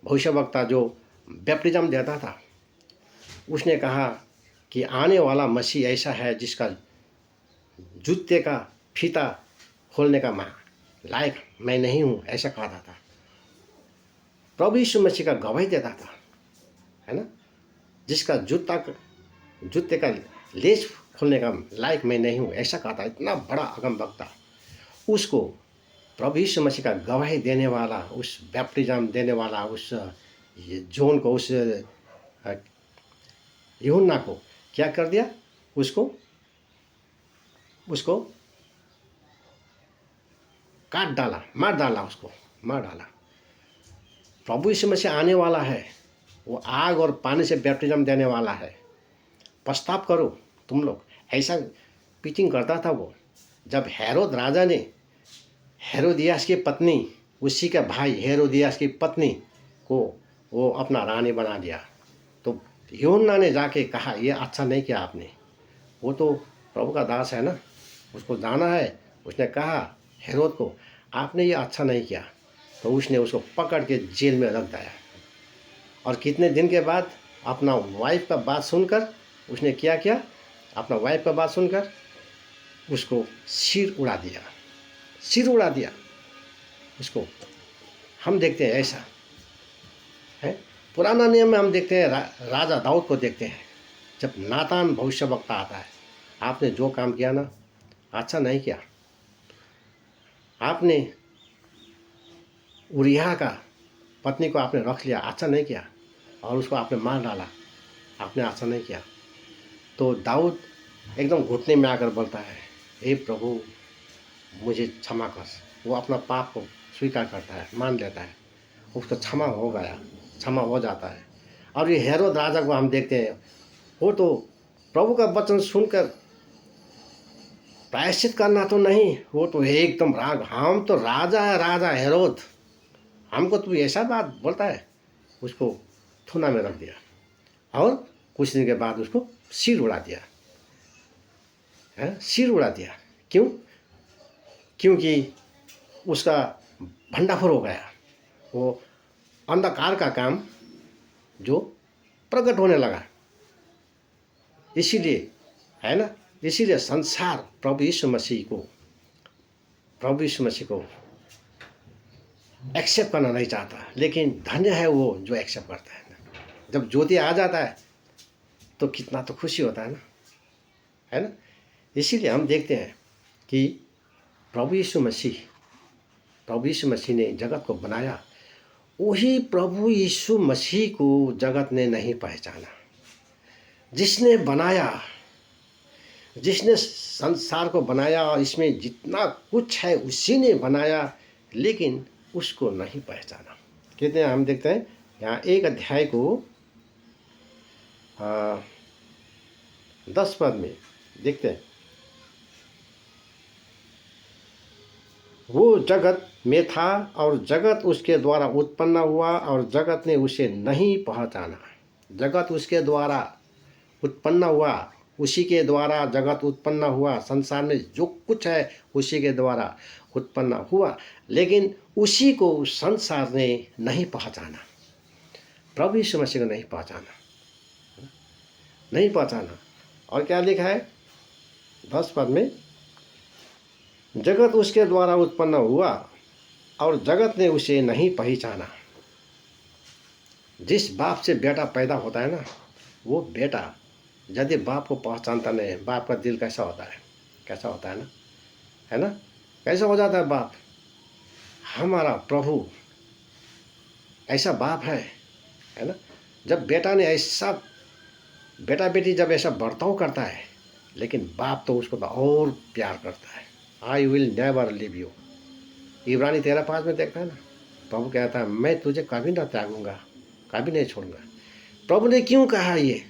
A: भविष्यवक्ता जो बैप्टिज्म देता था, उसने कहा कि आने वाला मसीह ऐसा है जिसका जूते का फीता खोलने का लायक मैं नहीं हूँ, ऐसा कहा था। प्रभु यीशु मसीह का गवाही देता था, है ना। जिसका जूते का लेस खोलने का लायक मैं नहीं हूँ, ऐसा कहा था। इतना बड़ा अगम वक्ता, उसको प्रभु यीशु मसीह का गवाही देने वाला, उस बैप्टिज्म देने वाला, उस जोन को, उस यूहन्ना को क्या कर दिया? उसको काट डाला, मार डाला। प्रभु यीशु मसीह आने वाला है, वो आग और पानी से बैप्टिज्म देने वाला है। पश्चाताप करो तुम लोग, ऐसा पिचिंग करता था वो। जब हेरोद राजा ने हेरोदियास की पत्नी, उसी का भाई हेरोदियास की पत्नी को वो अपना रानी बना दिया, तो यूहन्ना ने जाके कहा ये अच्छा नहीं किया आपने। वो तो प्रभु का दास है ना, उसको जाना है। उसने कहा हेरोद को, आपने ये अच्छा नहीं किया। तो उसने उसको पकड़ के जेल में रख दिया। और कितने दिन के बाद अपना वाइफ का बात सुनकर उसने क्या किया? अपना वाइफ का बात सुनकर उसको सिर उड़ा दिया उसको। हम देखते हैं ऐसा है। पुराना नियम में हम देखते हैं राजा दाऊद को देखते हैं, जब नातान भविष्यवक्ता आता है, आपने जो काम किया ना, अच्छा नहीं किया। आपने उरिया का पत्नी को आपने रख लिया, अच्छा नहीं किया, और उसको आपने मार डाला, आपने अच्छा नहीं किया। तो दाऊद एकदम घुटने में आकर बोलता है, हे प्रभु मुझे क्षमा कर। वो अपना पाप को स्वीकार करता है, मान लेता है, उसको क्षमा हो जाता है। और ये हेरोद राजा को हम देखते हैं, वो तो प्रभु का वचन सुनकर प्रायश्चित करना तो नहीं, वो तो एकदम राग, हम तो राजा है, राजा हेरोद, हमको तू ऐसा बात बोलता है। उसको थूना में रख दिया और कुछ दिन के बाद उसको सिर उड़ा दिया, सिर उड़ा दिया। क्यों? क्योंकि उसका भंडाफोड़ हो गया। वो अंधकार का काम जो प्रकट होने लगा, इसीलिए, है ना, इसीलिए संसार प्रभु यीशु मसीह को एक्सेप्ट करना नहीं चाहता। लेकिन धन्य है वो जो एक्सेप्ट करता है ना। जब ज्योति आ जाता है तो कितना तो खुशी होता है ना, है ना। इसीलिए हम देखते हैं कि प्रभु यीशु मसीह ने जगत को बनाया। वही प्रभु यीशु मसीह को जगत ने नहीं पहचाना। जिसने बनाया, जिसने संसार को बनाया और इसमें जितना कुछ है उसी ने बनाया, लेकिन उसको नहीं पहचाना। कहते हैं, हम देखते हैं यहाँ 1 अध्याय को 10 पद में देखते हैं, वो जगत में था और जगत उसके द्वारा उत्पन्न हुआ और जगत ने उसे नहीं पहचाना। जगत उसके द्वारा उत्पन्न हुआ, उसी के द्वारा जगत उत्पन्न हुआ, संसार में जो कुछ है उसी के द्वारा उत्पन्न हुआ, लेकिन उसी को संसार ने नहीं पहचाना, प्रभु यीशु मसीह को नहीं पहचाना, नहीं पहचाना। और क्या लिखा है 10 पद में, जगत उसके द्वारा उत्पन्न हुआ और जगत ने उसे नहीं पहचाना। जिस बाप से बेटा पैदा होता है ना, वो बेटा यदि बाप को पहचानता नहीं, बाप का दिल कैसा होता है, कैसा होता है ना, है ना, कैसा हो जाता है बाप। हमारा प्रभु ऐसा बाप है ना। जब बेटा ने ऐसा, बेटा बेटी जब ऐसा बर्ताव करता है, लेकिन बाप तो उसको और प्यार करता है। I will never leave you, इब्रानी 13:5 में देखता है ना, प्रभु कहता है मैं तुझे कभी ना त्यागूंगा, कभी नहीं छोड़ूंगा। प्रभु ने क्यों कहा ये,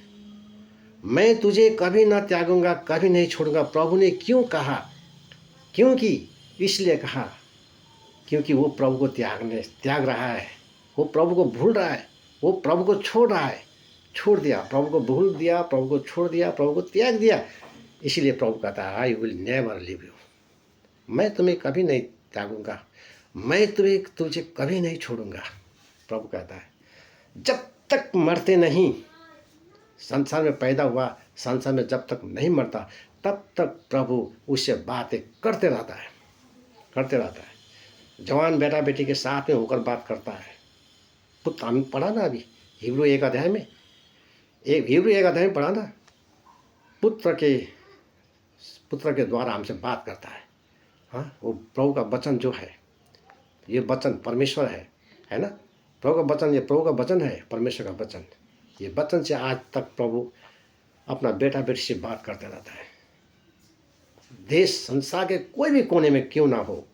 A: मैं तुझे कभी ना त्यागूंगा, कभी नहीं छोड़ूंगा? प्रभु ने क्यों कहा? क्योंकि इसलिए कहा क्योंकि वो प्रभु को त्याग रहा है, वो प्रभु को भूल रहा है, वो प्रभु को छोड़ रहा है, छोड़ दिया, प्रभु को भूल दिया, प्रभु को छोड़ दिया, प्रभु को त्याग दिया। इसीलिए प्रभु कहता है I will never leave you, मैं तुम्हें कभी नहीं त्यागूंगा, मैं तुझे कभी नहीं छोड़ूंगा। प्रभु कहता है जब तक मरते नहीं, संसार में पैदा हुआ, संसार में जब तक नहीं मरता तब तक प्रभु उससे बातें करते रहता है, करते रहता है। जवान बेटा बेटी के साथ में होकर बात करता है। पुत्र, हम पढ़ा ना अभी हिब्रू 1 अध्याय में, हिब्रू 1 अध्याय में पढ़ा ना, पुत्र के द्वारा हमसे बात करता है। हाँ, वो प्रभु का वचन जो है, ये वचन परमेश्वर है ना, प्रभु का वचन, ये प्रभु का वचन है, परमेश्वर का वचन। ये वचन से आज तक प्रभु अपना बेटा बेटी से बात करते रहता है। देश संसार के कोई भी कोने में क्यों ना हो,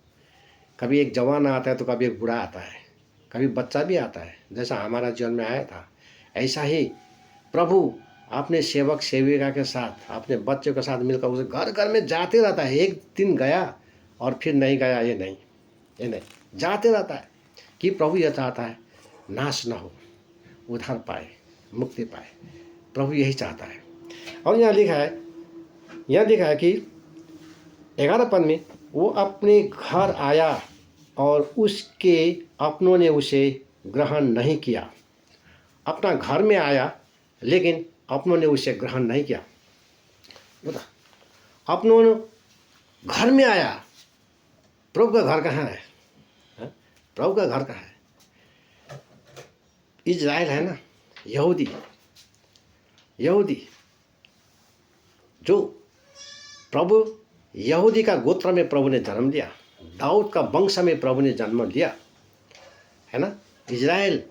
A: कभी एक जवान आता है तो कभी एक बूढ़ा आता है, कभी बच्चा भी आता है। जैसा हमारा जीवन में आया था, ऐसा ही प्रभु अपने सेवक सेविका के साथ, अपने बच्चों के साथ मिलकर उसे घर घर में जाते रहता है। एक दिन गया और फिर नहीं गया, ये नहीं, जाते रहता है कि प्रभु यह चाहता है नाश न हो, उद्धार पाए, मुक्ति पाए। प्रभु यही चाहता है। और यहाँ लिखा है कि 11 पद में, वो अपने घर आया और उसके अपनों ने उसे ग्रहण नहीं किया। अपना घर में आया लेकिन अपनों ने उसे ग्रहण नहीं किया। बता, अपनों ने घर में आया, प्रभु का घर कहाँ है? प्रभु का घर कहाँ है? इज़राइल है ना, यहूदी जो प्रभु, यहूदी का गोत्र में प्रभु ने जन्म लिया, दाऊद का वंश में प्रभु ने जन्म लिया, है ना। इज़राइल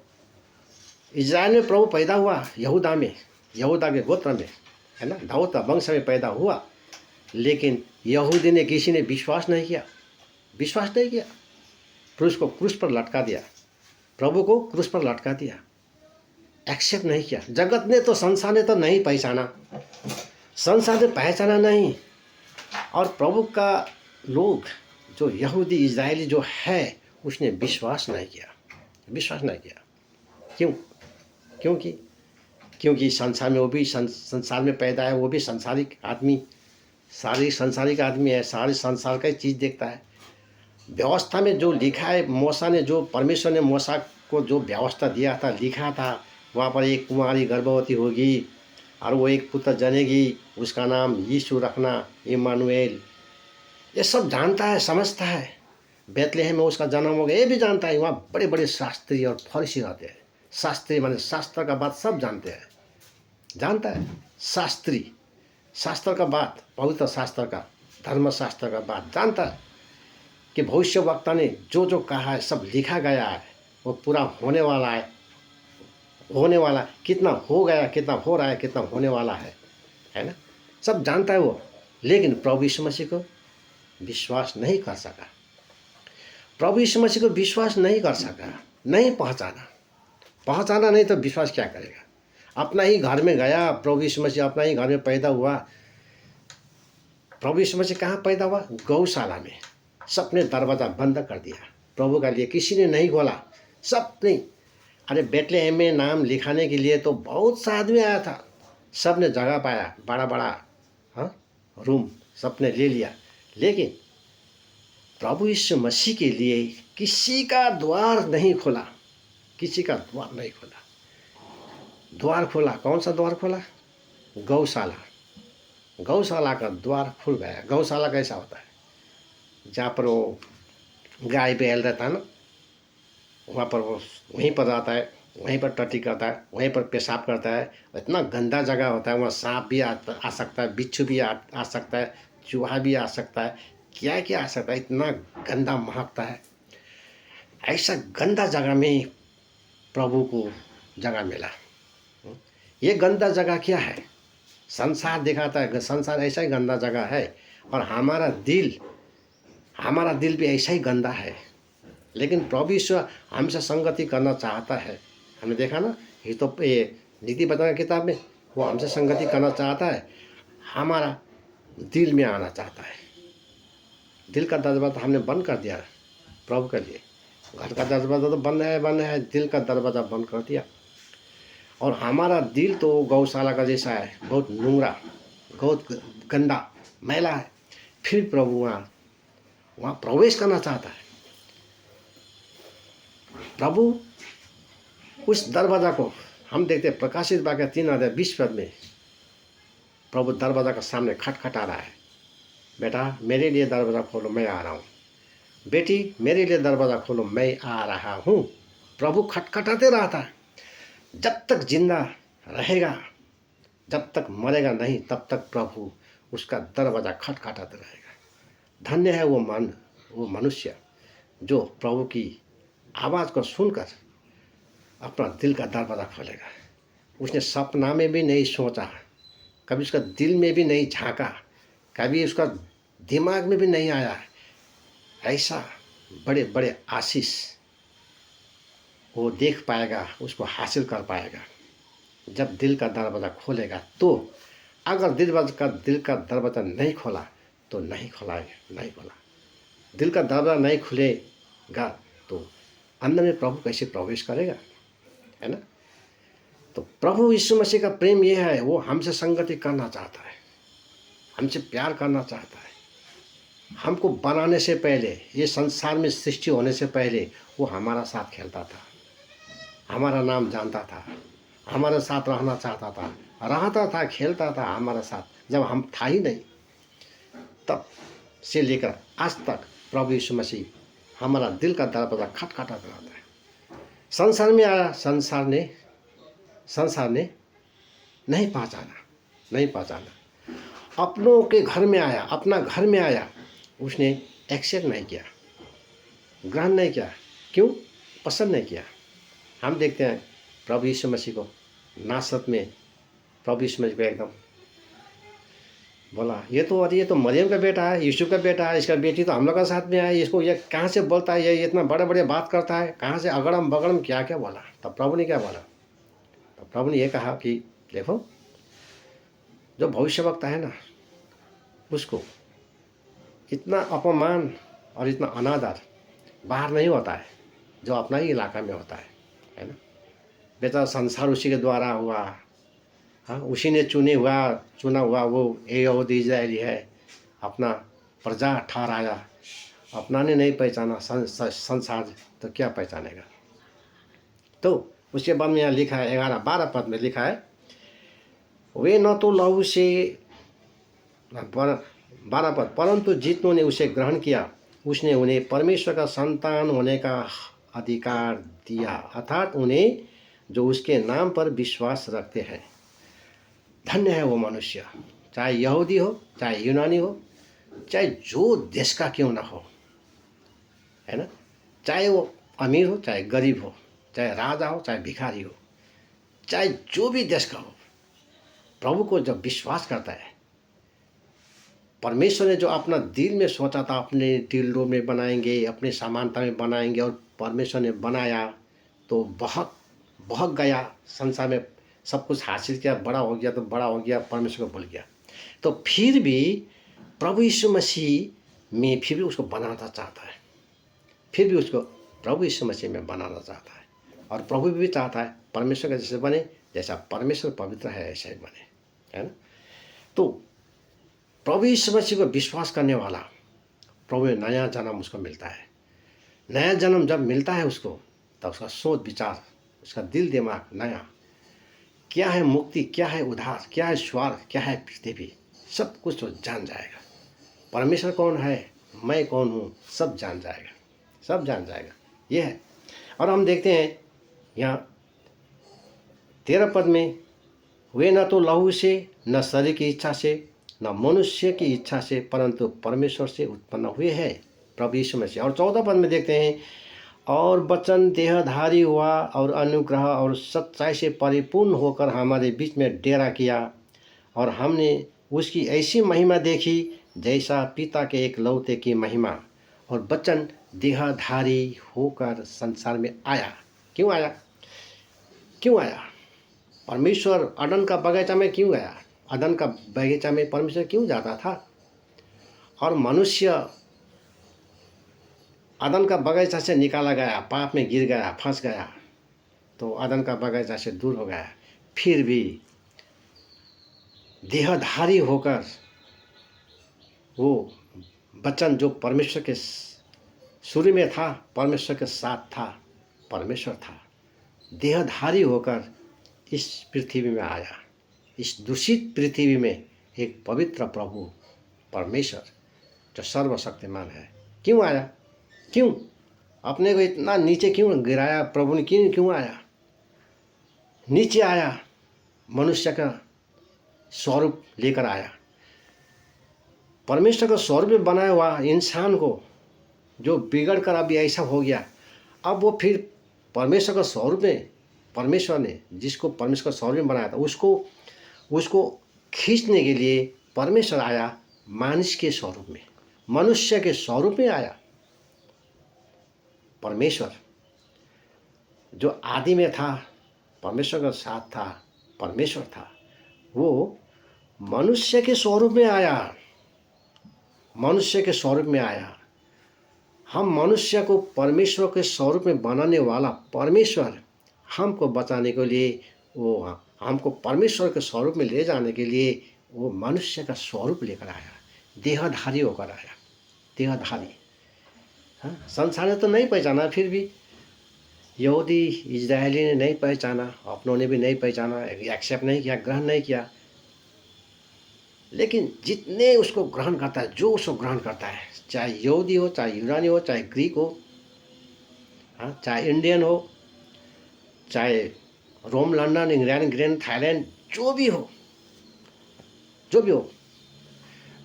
A: में प्रभु पैदा हुआ, यहूदा के गोत्र में, है ना, दाऊद का वंश में पैदा हुआ। लेकिन यहूदी ने, किसी ने विश्वास नहीं किया, फिर उसको क्रूस पर लटका दिया, प्रभु को क्रूस पर लटका दिया, एक्सेप्ट नहीं किया। जगत ने तो, संसार ने तो नहीं पहचाना, संसार ने पहचाना नहीं। और प्रभु का लोग जो यहूदी इज़राइली जो है, उसने विश्वास नहीं किया। क्योंकि संसार में, वो भी संसार में पैदा है, वो भी सांसारिक आदमी है, सारे संसार का ही चीज़ देखता है। व्यवस्था में जो लिखा है, मूसा ने, जो परमेश्वर ने मूसा को जो व्यवस्था दिया था, लिखा था, वहाँ पर एक कुमारी गर्भवती होगी और वो एक पुत्र जनेगी, उसका नाम यीशु रखना, इम्मानुएल। ये सब जानता है, समझता है। बेथलेहम में उसका जन्म होगा, ये भी जानता है। वहाँ बड़े बड़े शास्त्री और फरीसी रहते हैं। शास्त्री माने शास्त्र का बात सब जानते हैं, जानता है। शास्त्र का बात, पवित्र शास्त्र का, धर्मशास्त्र का बात जानता है कि भविष्यवक्ता ने जो कहा है सब लिखा गया है, वो पूरा होने वाला है, कितना हो गया, कितना हो रहा है, कितना होने वाला है ना, सब जानता है वो। लेकिन प्रभु यीशु मसीह को विश्वास नहीं कर सका, नहीं पहचाना नहीं तो विश्वास क्या करेगा? अपना ही घर में गया प्रभु यीशु मसीह, अपना ही घर में पैदा हुआ। प्रभु यीशु मसीह कहाँ पैदा हुआ? गौशाला में। सबने दरवाज़ा बंद कर दिया, प्रभु का लिए किसी ने नहीं खोला, सब नहीं। अरे बेथलेहम में नाम लिखाने के लिए तो बहुत सा आदमी आया था, सब ने जगह पाया, बड़ा बड़ा हाँ रूम सबने ले लिया, लेकिन प्रभु यीशु मसीह के लिए किसी का द्वार नहीं खोला, किसी का द्वार नहीं खोला। द्वार खोला, कौन सा द्वार खोला? गौशाला। गौशाला का द्वार खुल गया। गौशाला कैसा होता है? जहाँ पर वो गाय बैल रहता है ना, वहाँ पर वो वहीं पर रहता है, वहीं पर टट्टी करता है, वहीं पर पेशाब करता है। इतना गंदा जगह होता है, वहाँ सांप भी आ सकता है, बिच्छू भी आ सकता है, चूहा भी आ सकता है, क्या क्या आ सकता है, इतना गंदा महकता है। ऐसा गंदा जगह में प्रभु को जगह मिला। ये गंदा जगह क्या है? संसार दिखाता है संसार ऐसा ही गंदा जगह है, और हमारा दिल भी ऐसा ही गंदा है। लेकिन प्रभु ईश्वर हमसे संगति करना चाहता है। हमने देखा ना, ये नीति वचन की किताब में वो हमसे संगति करना चाहता है, हमारा दिल में आना चाहता है। दिल का दरवाजा तो हमने बंद कर दिया प्रभु के लिए। घर का दरवाजा तो बंद है, दिल का दरवाजा बंद कर दिया। और हमारा दिल तो गौशाला का जैसा है, बहुत नूंगरा, बहुत गंदा, मैला है। फिर प्रभु वहाँ प्रवेश करना चाहता है। प्रभु उस दरवाजा को हम देखते हैं, प्रकाशित वाक्य 3:20 में प्रभु दरवाजा के सामने खटखटा रहा है। बेटा मेरे लिए दरवाज़ा खोलो, मैं आ रहा हूँ। बेटी मेरे लिए दरवाज़ा खोलो, मैं आ रहा हूँ। प्रभु खटखटाते रहता है। जब तक जिंदा रहेगा, जब तक मरेगा नहीं, तब तक प्रभु उसका दरवाज़ा खटखटाते रहेगा। धन्य है वो मनुष्य जो प्रभु की आवाज़ को सुनकर अपना दिल का दरवाज़ा खोलेगा। उसने सपना में भी नहीं सोचा, कभी उसका दिल में भी नहीं झांका, कभी उसका दिमाग में भी नहीं आया ऐसा बड़े बड़े आशीष वो देख पाएगा, उसको हासिल कर पाएगा जब दिल का दरवाज़ा खोलेगा। तो अगर दिल का दरवाज़ा नहीं खोला तो नहीं खोला। दिल का दरवाज़ा नहीं खुलेगा तो अंदर में प्रभु कैसे प्रवेश करेगा, है ना? तो प्रभु यीशु मसीह का प्रेम ये है, वो हमसे संगति करना चाहता है, हमसे प्यार करना चाहता है। हमको बनाने से पहले, ये संसार में सृष्टि होने से पहले वो हमारा साथ खेलता था, हमारा नाम जानता था, हमारे साथ रहना चाहता था, खेलता था हमारे साथ। जब हम था ही नहीं, तब से लेकर आज तक प्रभु यीशु मसीह हमारा दिल का दरवाज़ा खटखटाता रहता है। संसार में आया, संसार ने नहीं पहचाना। अपनों के घर में आया, अपना घर में आया, उसने एक्सेप्ट नहीं किया, ग्रहण नहीं किया। क्यों? पसंद नहीं किया। हम देखते हैं प्रभु यीशु मसीह को नासरत में, प्रभु यीशु मसीह को एकदम बोला, ये तो मरियम का बेटा है, यीशु का बेटा है, इसका बेटी तो हम लोग का साथ में है, इसको ये कहाँ से बोलता है, ये इतना बड़े बड़े बात करता है, कहाँ से अगड़म बगड़म क्या क्या बोला। तब प्रभु ने क्या बोला? तब प्रभु ने ये कहा कि देखो, जो भविष्यवक्ता है ना, उसको इतना अपमान और इतना अनादर बाहर नहीं होता है जो अपना ही इलाका में होता है ना? बेटा संसार उसी के द्वारा हुआ, हाँ, उसी ने चुना हुआ वो यहूदी इजरायली है, अपना प्रजा ठहराया, अपना ने नहीं पहचाना संसार तो क्या पहचानेगा। तो उसके बाद में यहाँ लिखा है 11-12 पद में लिखा है, वे न तो लहू से 12 पद, परंतु जितनों ने उसे ग्रहण किया उसने उन्हें परमेश्वर का संतान होने का अधिकार दिया, अर्थात उन्हें जो उसके नाम पर विश्वास रखते हैं। धन्य है वो मनुष्य, चाहे यहूदी हो, चाहे यूनानी हो, चाहे जो देश का क्यों ना हो, है ना? चाहे वो अमीर हो, चाहे गरीब हो, चाहे राजा हो, चाहे भिखारी हो, चाहे जो भी देश का हो, प्रभु को जब विश्वास करता है, परमेश्वर ने जो अपना दिल में सोचा था, अपने दिलों में बनाएंगे, अपने समानता में बनाएंगे, और परमेश्वर ने बनाया तो बहुत गया संसार में, सब कुछ हासिल किया, बड़ा हो गया तो बड़ा हो गया, परमेश्वर को भूल गया। तो फिर भी प्रभु यीशु मसीह में फिर भी उसको बनाना चाहता है, फिर भी उसको प्रभु यीशु मसीह में बनाना चाहता है। और प्रभु भी चाहता है परमेश्वर का जैसे बने, जैसा परमेश्वर पवित्र है ऐसा ही बने। है ना। तो प्रभु यीशु मसीह को विश्वास करने वाला, प्रभु में नया जन्म उसको मिलता है। नया जन्म जब मिलता है उसको, तब उसका सोच विचार, उसका दिल दिमाग नया, क्या है मुक्ति, क्या है उद्धार, क्या है स्वर्ग, क्या है पृथ्वी, सब कुछ वो जान जाएगा। परमेश्वर कौन है, मैं कौन हूँ, सब जान जाएगा, सब जान जाएगा। ये है। और हम देखते हैं यहाँ 13 पद में, वे न तो लहू से, न शरीर की इच्छा से, न मनुष्य की इच्छा से, परंतु परमेश्वर से उत्पन्न हुए हैं, प्रभु यीशु मसीह। और 14 पद में देखते हैं, और वचन देहधारी हुआ और अनुग्रह और सच्चाई से परिपूर्ण होकर हमारे बीच में डेरा किया, और हमने उसकी ऐसी महिमा देखी जैसा पिता के एक लौते की महिमा। और वचन देहधारी होकर संसार में आया। क्यों आया? क्यों आया? परमेश्वर अदन का बगीचा में क्यों गया? अदन का बगीचा में परमेश्वर क्यों जाता था? और मनुष्य अदन का बगीचा से निकाला गया, पाप में गिर गया, फंस गया, तो अदन का बगीचा से दूर हो गया। फिर भी देहधारी होकर वो वचन जो परमेश्वर के शुरू में था, परमेश्वर के साथ था, परमेश्वर था, देहधारी होकर इस पृथ्वी में आया। इस दूषित पृथ्वी में एक पवित्र प्रभु परमेश्वर जो सर्वशक्तिमान है क्यों आया? क्यों अपने को इतना नीचे क्यों गिराया प्रभु ने? क्यों आया? नीचे आया, मनुष्य का स्वरूप लेकर आया। परमेश्वर का स्वरूप में बनाया हुआ इंसान को जो बिगड़ कर अभी ऐसा हो गया, अब वो फिर परमेश्वर का स्वरूप में, परमेश्वर ने जिसको परमेश्वर का स्वरूप में बनाया था उसको खींचने के लिए परमेश्वर आया मानुष के स्वरूप में, मनुष्य के स्वरूप में आया। परमेश्वर जो आदि में था, परमेश्वर का साथ था, परमेश्वर था, वो मनुष्य के स्वरूप में आया, मनुष्य के स्वरूप में आया। हम मनुष्य को परमेश्वर के स्वरूप में बनाने वाला परमेश्वर हमको बचाने के लिए, वो हमको परमेश्वर के स्वरूप में ले जाने के लिए वो मनुष्य का स्वरूप लेकर आया, देहधारी होकर आया, देहधारी। हाँ, संसार ने तो नहीं पहचाना, फिर भी यहूदी इजरायली ने नहीं पहचाना, अपनों ने भी नहीं पहचाना, एक्सेप्ट नहीं किया, ग्रहण नहीं किया। लेकिन जितने उसको ग्रहण करता है, जो उसको ग्रहण करता है, चाहे यहूदी हो, चाहे यूनानी हो, चाहे ग्रीक हो, हाँ, चाहे इंडियन हो, चाहे रोम, लंदन, इंग्लैंड, थाईलैंड, जो भी हो,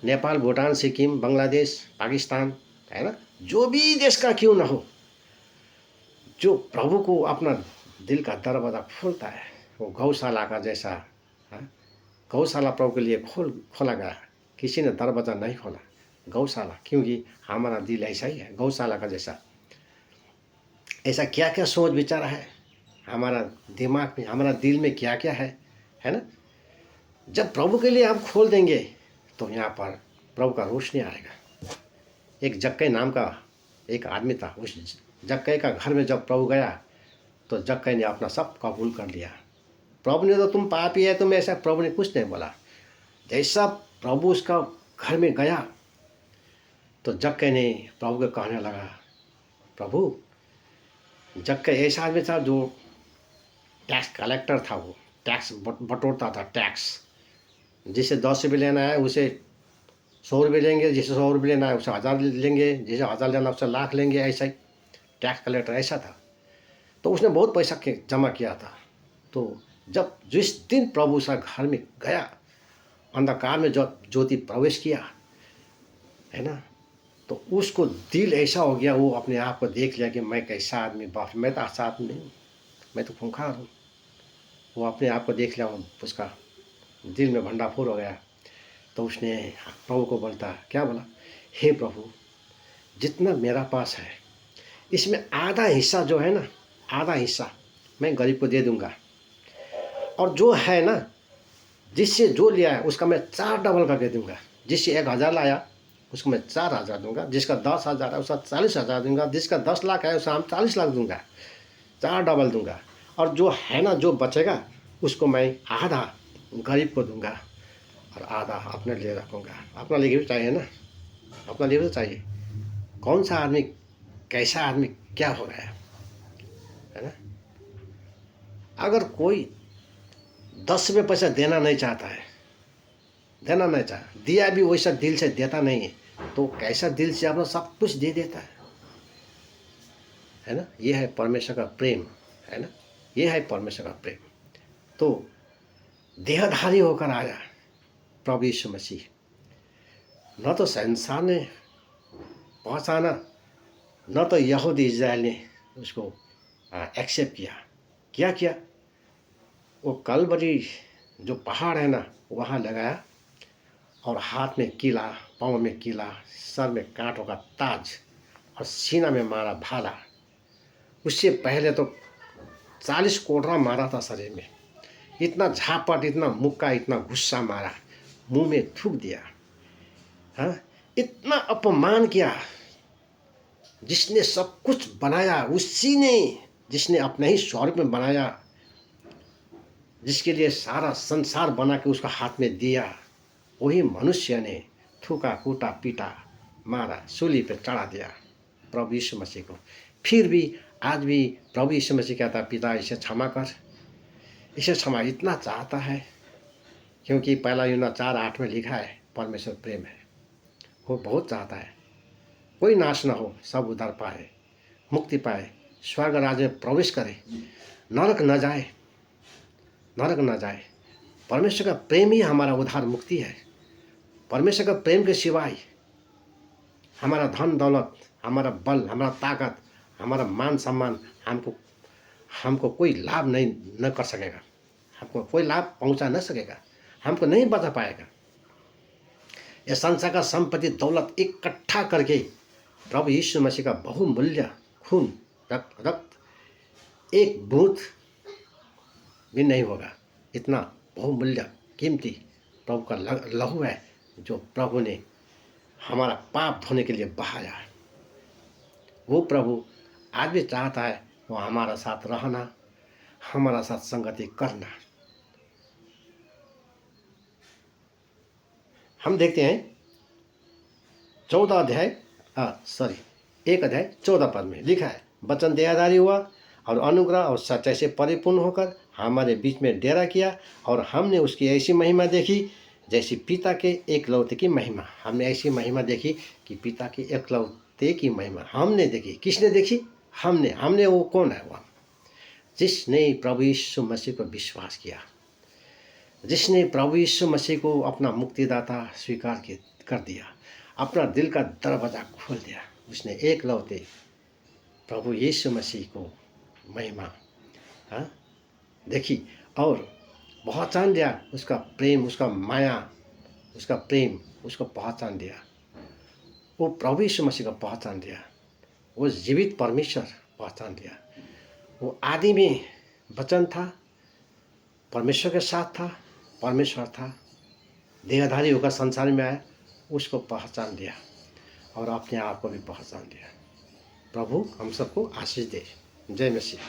A: नेपाल, भूटान, सिक्किम, बांग्लादेश, पाकिस्तान, है ना, जो भी देश का क्यों ना हो, जो प्रभु को अपना दिल का दरवाज़ा खोलता है, वो गौशाला का जैसा, हाँ, गौशाला प्रभु के लिए खोला गया, किसी ने दरवाज़ा नहीं खोला, गौशाला, क्योंकि हमारा दिल ऐसा ही है, गौशाला का जैसा। ऐसा क्या क्या सोच विचार है हमारा दिमाग में, हमारा दिल में क्या क्या है ना। जब प्रभु के लिए आप खोल देंगे तो यहाँ पर प्रभु का रोशनी आएगा। एक जक्कई नाम का एक आदमी था, उस जक्कई का घर में जब प्रभु गया तो जक्कई ने अपना सब कबूल कर लिया। प्रभु ने तो तुम पापी है, तुम ऐसा, प्रभु ने कुछ नहीं बोला। जैसा प्रभु उसका घर में गया तो जक्कई ने प्रभु को कहने लगा, प्रभु, जक्कई ऐसा आदमी था जो टैक्स कलेक्टर था, वो टैक्स बटोरता था, टैक्स। जिसे 10 रुपये लेना है उसे 100 रुपये लेंगे, जिसे 100 रुपये लेना है उसे 1000 लेंगे, जिसे 1000 लेना है उसे लाख लेंगे, ऐसा ही टैक्स कलेक्टर ऐसा था। तो उसने बहुत पैसा जमा किया था। तो जब जिस दिन प्रभु सा घर में गया, अंधकार में जब ज्योति प्रवेश किया, है ना, तो उसको दिल ऐसा हो गया, वो अपने आप को देख लिया कि मैं कैसा आदमी, बाप, मैं तो अच्छा आदमी नहीं हूँ, मैं तो खूंखार हूँ। वो अपने आप को देख लिया, उसका दिल में भंडाफोर हो गया। तो उसने प्रभु को बोलता, क्या बोला, हे प्रभु, जितना मेरा पास है इसमें आधा हिस्सा जो है ना, आधा हिस्सा मैं गरीब को दे दूंगा, और जो है ना, जिससे जो लिया है उसका मैं 4 डबल करके दूंगा। जिससे 1000 लाया उसको मैं 4000 दूंगा, जिसका 10,000 है उसका 40,000 दूंगा, जिसका 10 लाख है उसका हम 40 लाख दूंगा, 4 डबल दूंगा। और जो है ना, जो बचेगा उसको मैं आधा गरीब को दूंगा। और आधा अपने लिए रखूँगा। अपना लिए भी चाहिए ना, अपना लिए भी तो चाहिए। कौन सा आदमी, कैसा आदमी क्या हो गया, है ना। अगर कोई 10 रुपये पैसा देना नहीं चाहता है, देना नहीं चाहता, दिया भी वैसा दिल से देता नहीं है, तो कैसा दिल से अपना सब कुछ दे देता है ना। ये है परमेश्वर का प्रेम, है ना। ये है परमेश्वर का प्रेम। तो देहधारी होकर आया प्रभु यीशु मसीह। न तो संसार ने पहचाना, न तो यहूदी इज़राइल ने उसको एक्सेप्ट किया। क्या किया, वो कलवरी जो पहाड़ है ना, वहाँ लगाया और हाथ में कीला, पाँव में कीला, सर में कांटों का ताज और सीना में मारा भाला। उससे पहले तो 40 कोड़रा मारा था शरीर में, इतना झापट, इतना मुक्का, इतना गुस्सा मारा, मुंह में थूक दिया। हाँ, इतना अपमान किया। जिसने सब कुछ बनाया उसी ने, जिसने अपने ही स्वरूप में बनाया, जिसके लिए सारा संसार बना के उसका हाथ में दिया, वही मनुष्य ने थूका, कूटा, पीटा, मारा, सूली पे चढ़ा दिया प्रभु यीशु मसीह को। फिर भी आज भी प्रभु यीशु मसीह कहता है, पिता इसे क्षमा कर, इसे क्षमा इतना चाहता है, क्योंकि पहला यूहन्ना 4:8 में लिखा है परमेश्वर प्रेम है। वो बहुत चाहता है कोई नाश न हो, सब उद्धार पाए, मुक्ति पाए, स्वर्ग राज्य में प्रवेश करे, नरक न जाए, नरक न जाए। परमेश्वर का प्रेम ही हमारा उद्धार मुक्ति है। परमेश्वर का प्रेम के सिवाय हमारा धन दौलत, हमारा बल, हमारा ताकत, हमारा मान सम्मान हमको कोई लाभ नहीं न कर सकेगा, हमको कोई लाभ पहुंचा न सकेगा, हमको नहीं बचा पाएगा। यह संसार का संपत्ति दौलत इकट्ठा करके प्रभु यीशु मसीह का बहुमूल्य खून, रक्त एक बूंद भी नहीं होगा। इतना बहुमूल्य कीमती प्रभु का लहू है, जो प्रभु ने हमारा पाप धोने के लिए बहाया। वो प्रभु आज भी चाहता है वो हमारा साथ रहना, हमारा साथ संगति करना। हम देखते हैं 1 अध्याय 14 पद में लिखा है, वचन देहधारी हुआ और अनुग्रह और सच्चाई से परिपूर्ण होकर हमारे बीच में डेरा किया, और हमने उसकी ऐसी महिमा देखी जैसी पिता के एकलौते की महिमा। हमने ऐसी महिमा देखी कि पिता के एकलौते की महिमा हमने देखी। किसने देखी? हमने वो कौन है? वह जिसने प्रभु यीशु मसीह को विश्वास किया, जिसने प्रभु यीशु मसीह को अपना मुक्तिदाता स्वीकार कर दिया, अपना दिल का दरवाज़ा खोल दिया, उसने एकलौते प्रभु यीशु मसीह को महिमा देखी और पहचान दिया। उसका प्रेम, उसका माया, उसका प्रेम उसको पहचान दिया। वो प्रभु यीशु मसीह को पहचान दिया। वो जीवित परमेश्वर पहचान दिया। वो आदि में वचन था, परमेश्वर के साथ था, परमेश्वर था, देहधारी होकर संसार में आया, उसको पहचान दिया और अपने आप को भी पहचान दिया। प्रभु हम सबको आशीष दे। जय मसीह।